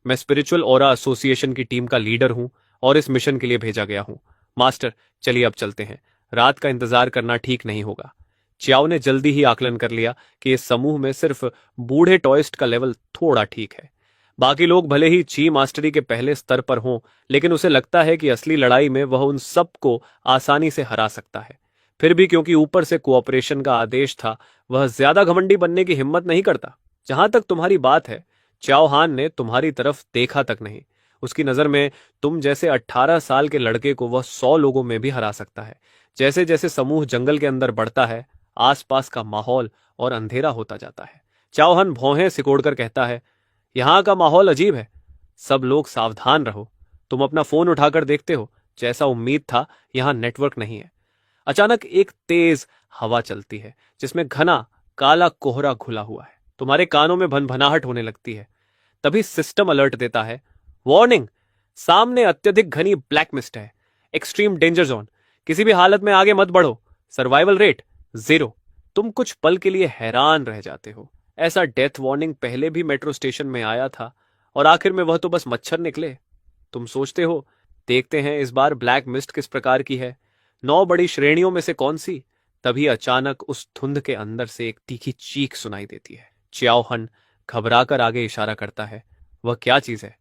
मैं स्पिरिचुअल ओरा एसोसिएशन की टीम का लीडर हूं और इस मिशन के लिए भेजा गया हूं। मास्टर, चलिए अब चलते हैं। रात का इंतजार करना ठीक नहीं होगा। च्याओ ने जल्दी ही आकलन कर लिया कि इस समूह में सिर्फ बूढ़े टॉइस्ट का लेवल थोड़ा ठीक है। बाकी लोग भले ही ची मास्टरी के पहले स्तर पर हों, लेकिन उसे लगता है कि असली लड़ाई में वह उन सबको आसानी से हरा सकता है। फिर भी क्योंकि ऊपर से कोऑपरेशन का आदेश था, वह ज्यादा घमंडी बनने की हिम्मत नहीं करता। जहां तक तुम्हारी बात है, च्याओ हान ने तुम्हारी तरफ देखा तक नहीं। उसकी नजर में तुम जैसे 18 साल के लड़के को वह 100 लोगों में भी हरा सकता है। जैसे जैसे समूह जंगल के अंदर बढ़ता है, आसपास का माहौल और अंधेरा होता जाता है। च्याओ हान भौहें सिकोड़कर कहता है, यहां का माहौल अजीब है। सब लोग सावधान रहो। तुम अपना फोन उठाकर देखते हो, जैसा उम्मीद था यहां नेटवर्क नहीं है। अचानक एक तेज हवा चलती है जिसमें घना काला कोहरा घुला हुआ है। तुम्हारे कानों में भनभनाहट होने लगती है। तभी सिस्टम अलर्ट देता है, वार्निंग, सामने अत्यधिक घनी ब्लैक मिस्ट है। Extreme danger zone. किसी भी हालत में आगे मत बढ़ो। Survival rate 0। तुम कुछ पल के लिए हैरान रह जाते हो। ऐसा डेथ वार्निंग पहले भी मेट्रो स्टेशन में आया था और आखिर में वह तो बस मच्छर निकले। तुम सोचते हो, देखते हैं इस बार ब्लैक मिस्ट किस प्रकार की है, 9 बड़ी श्रेणियों में से कौन सी। तभी अचानक उस धुंध के अंदर से एक तीखी चीख सुनाई देती है। च्याओ हन घबराकर आगे इशारा करता है। वह क्या चीज है?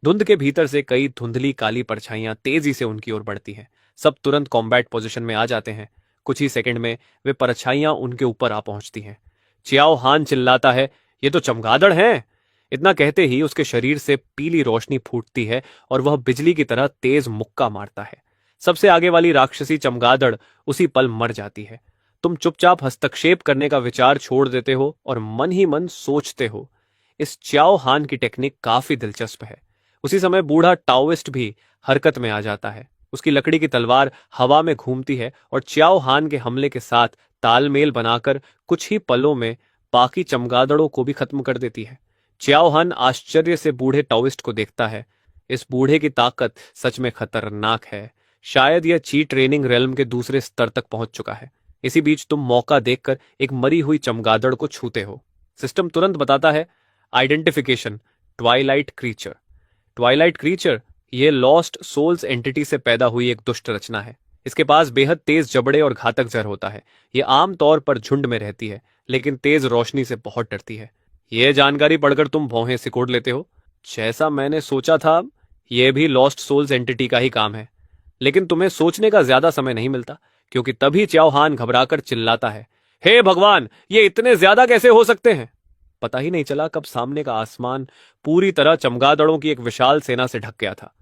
धुंध के भीतर से कई धुंधली काली परछाइयां तेजी से उनकी ओर बढ़ती हैं। सब तुरंत कॉम्बैट पोजीशन में आ जाते हैं। कुछ ही सेकंड में वे परछाइयां उनके ऊपर आ पहुंचती हैं। च्याओ हान चिल्लाता है, ये तो चमगादड़ हैं। इतना कहते ही उसके शरीर से पीली रोशनी फूटती है और वह बिजली की तरह तेज मुक्का मारता है। सबसे आगे वाली राक्षसी चमगादड़ उसी पल मर जाती है। तुम चुपचाप हस्तक्षेप करने का विचार छोड़ देते हो और मन ही मन सोचते हो, इस च्याओ हान की टेक्निक काफी दिलचस्प है। उसी समय बूढ़ा टाओइस्ट भी हरकत में आ जाता है। उसकी लकड़ी की तलवार हवा में घूमती है और च्याओ हान के हमले के साथ तालमेल बनाकर कुछ ही पलों में बाकी चमगादड़ों को भी खत्म कर देती है। च्याओ हान आश्चर्य से बूढ़े टाओइस्ट को देखता है। इस बूढ़े की ताकत सच में खतरनाक है। शायद यह ची ट्रेनिंग रेल्म के दूसरे स्तर तक पहुंच चुका है। इसी बीच तुम मौका देखकर एक मरी हुई चमगादड़ को छूते हो। सिस्टम तुरंत बताता है, identification, Twilight creature. Twilight creature ये लॉस्ट सोल्स एंटिटी से पैदा हुई एक दुष्ट रचना है। इसके पास बेहद तेज जबड़े और घातक जहर होता है। ये आमतौर पर झुंड में रहती है, लेकिन तेज रोशनी से बहुत डरती है। यह जानकारी पढ़कर तुम भौहें सिकोड़ लेते हो। जैसा मैंने सोचा था, यह भी लॉस्ट सोल्स एंटिटी का ही काम है। लेकिन तुम्हें सोचने का ज्यादा समय नहीं मिलता, क्योंकि तभी च्याओ हान घबराकर चिल्लाता है, हे भगवान, ये इतने ज्यादा कैसे हो सकते हैं? पता ही नहीं चला कब सामने का आसमान पूरी तरह चमगादड़ों की एक विशाल सेना से ढक गया था।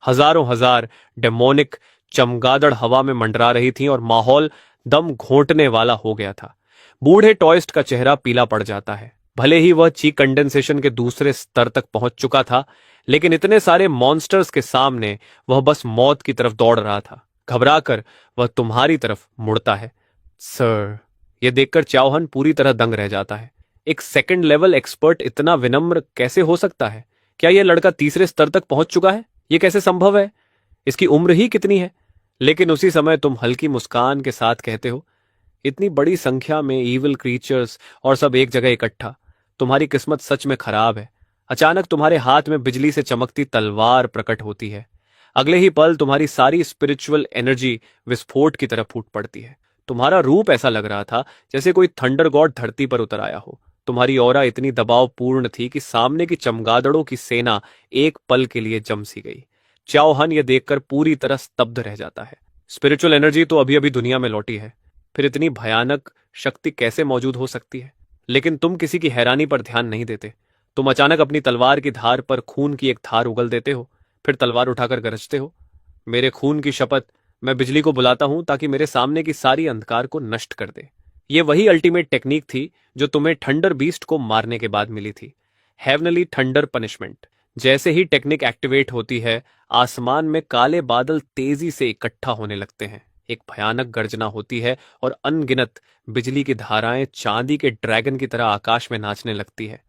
हजारों हजार डेमोनिक चमगादड़ हवा में मंडरा रही थी और माहौल दम घोंटने वाला हो गया था। बूढ़े टॉयस्ट का चेहरा पीला पड़ जाता है। भले ही वह चीक कंडेंसेशन के दूसरे स्तर तक पहुंच चुका था, लेकिन इतने सारे मॉन्स्टर्स के सामने वह बस मौत की तरफ दौड़ रहा था। घबराकर वह तुम्हारी तरफ मुड़ता है। सर, यह देखकर चाओहन पूरी तरह दंग रह जाता है। एक सेकंड लेवल एक्सपर्ट इतना विनम्र कैसे हो सकता है? क्या यह लड़का तीसरे स्तर तक पहुंच चुका है? यह कैसे संभव है? इसकी उम्र ही कितनी है? लेकिन उसी समय तुम हल्की मुस्कान के साथ कहते हो, इतनी बड़ी संख्या में इविल क्रीचर्स और सब एक जगह इकट्ठा, तुम्हारी किस्मत सच में खराब है। अचानक तुम्हारे हाथ में बिजली से चमकती तलवार प्रकट होती है। अगले ही पल तुम्हारी सारी स्पिरिचुअल एनर्जी विस्फोट की तरफ फूट पड़ती है। तुम्हारा रूप ऐसा लग रहा था जैसे कोई थंडर गॉड धरती पर उतर आया हो। तुम्हारी ऑरा इतनी दबावपूर्ण थी कि सामने की चमगादड़ों की सेना एक पल के लिए जम सी गई। चाओहन यह देखकर पूरी तरह स्तब्ध रह जाता है। स्पिरिचुअल एनर्जी तो अभी अभी दुनिया में लौटी है, फिर इतनी भयानक शक्ति कैसे मौजूद हो सकती है? लेकिन तुम किसी की हैरानी पर ध्यान नहीं देते। तुम अचानक अपनी तलवार की धार पर खून की एक धार उगल देते हो, फिर तलवार उठाकर गरजते हो, मेरे खून की शपथ, मैं बिजली को बुलाता हूं ताकि मेरे सामने की सारी अंधकार को नष्ट कर दे। यह वही अल्टीमेट टेक्निक थी जो तुम्हें थंडर बीस्ट को मारने के बाद मिली थी, हेवनली थंडर पनिशमेंट। जैसे ही टेक्निक एक्टिवेट होती है, आसमान में काले बादल तेजी से इकट्ठा होने लगते हैं। एक भयानक गर्जना होती है और अनगिनत बिजली की धाराएं चांदी के ड्रैगन की तरह आकाश में नाचने लगती है।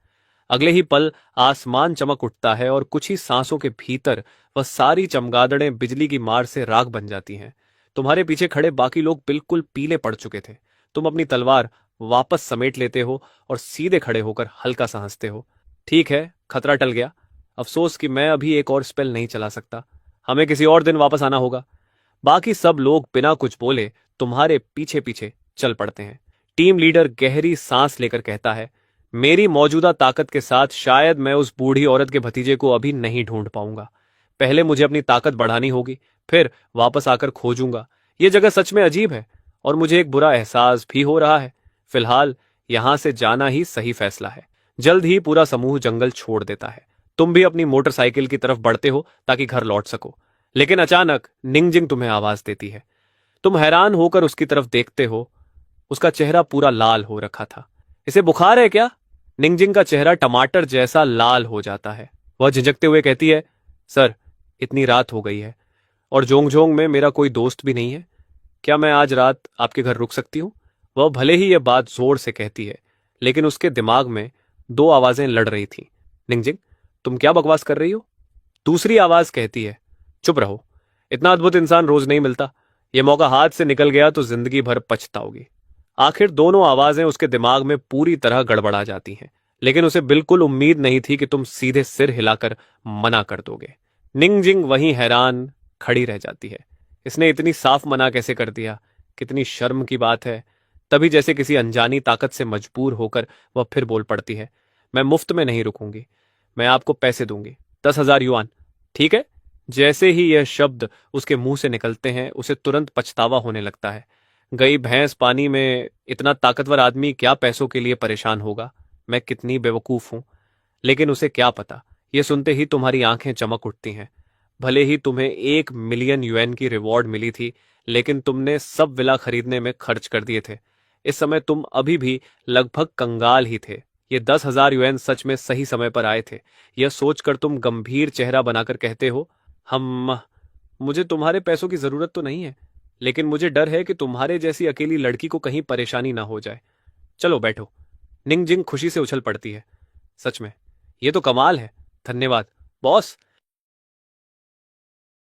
अगले ही पल आसमान चमक उठता है और कुछ ही सांसों के भीतर वह सारी चमगादड़ें बिजली की मार से राख बन जाती हैं। तुम्हारे पीछे खड़े बाकी लोग बिल्कुल पीले पड़ चुके थे। तुम अपनी तलवार वापस समेट लेते हो और सीधे खड़े होकर हल्का सा हंसते हो। ठीक है, खतरा टल गया। अफसोस कि मैं अभी एक और स्पेल नहीं चला सकता। हमें किसी और दिन वापस आना होगा। बाकी सब लोग बिना कुछ बोले तुम्हारे पीछे पीछे चल पड़ते हैं। टीम लीडर गहरी सांस लेकर कहता है, मेरी मौजूदा ताकत के साथ शायद मैं उस बूढ़ी औरत के भतीजे को अभी नहीं ढूंढ पाऊंगा। पहले मुझे अपनी ताकत बढ़ानी होगी, फिर वापस आकर खोजूंगा। यह जगह सच में अजीब है और मुझे एक बुरा एहसास भी हो रहा है। फिलहाल यहां से जाना ही सही फैसला है। जल्द ही पूरा समूह जंगल छोड़ देता है। तुम भी अपनी मोटरसाइकिल की तरफ बढ़ते हो ताकि घर लौट सको। लेकिन अचानक निंगजिंग तुम्हें आवाज देती है। तुम हैरान होकर उसकी तरफ देखते हो। उसका चेहरा पूरा लाल हो रखा था। इसे बुखार है क्या? निंगजिंग का चेहरा टमाटर जैसा लाल हो जाता है। वह झिझकते हुए कहती है, सर, इतनी रात हो गई है और जोंगजोंग में मेरा कोई दोस्त भी नहीं है। क्या मैं आज रात आपके घर रुक सकती हूँ? वह भले ही यह बात जोर से कहती है, लेकिन उसके दिमाग में दो आवाजें लड़ रही थीं। निंगजिंग, तुम क्या बकवास कर रही हो? दूसरी आवाज कहती है, चुप रहो। इतना अद्भुत इंसान रोज नहीं मिलता। यह मौका हाथ से निकल गया तो जिंदगी भर पछताओगी। आखिर दोनों आवाजें उसके दिमाग में पूरी तरह गड़बड़ा जाती हैं, लेकिन उसे बिल्कुल उम्मीद नहीं थी कि तुम सीधे सिर हिलाकर मना कर दोगे। निंगजिंग वहीं हैरान खड़ी रह जाती है। इसने इतनी साफ मना कैसे कर दिया? कितनी शर्म की बात है। तभी जैसे किसी अनजानी ताकत से मजबूर होकर वह फिर बोल पड़ती है, मैं मुफ्त में नहीं रुकूंगी। मैं आपको पैसे दूंगी, 10,000 युआन। ठीक है? जैसे ही यह शब्द उसके मुंह से निकलते हैं, उसे तुरंत पछतावा होने लगता है। गई भैंस पानी में, इतना ताकतवर आदमी क्या पैसों के लिए परेशान होगा? मैं कितनी बेवकूफ हूं। लेकिन उसे क्या पता, यह सुनते ही तुम्हारी आंखें चमक उठती हैं। भले ही तुम्हें 1 मिलियन युएन की रिवॉर्ड मिली थी, लेकिन तुमने सब विला खरीदने में खर्च कर दिए थे। इस समय तुम अभी भी लगभग कंगाल ही थे। ये 10,000 युएन सच में सही समय पर आए थे। यह सोचकर तुम गंभीर चेहरा बनाकर कहते हो, हम मुझे तुम्हारे पैसों की जरूरत तो नहीं है, लेकिन मुझे डर है कि तुम्हारे जैसी अकेली लड़की को कहीं परेशानी ना हो जाए। चलो बैठो। निंगजिंग खुशी से उछल पड़ती है। सच में ये तो कमाल है। धन्यवाद बॉस,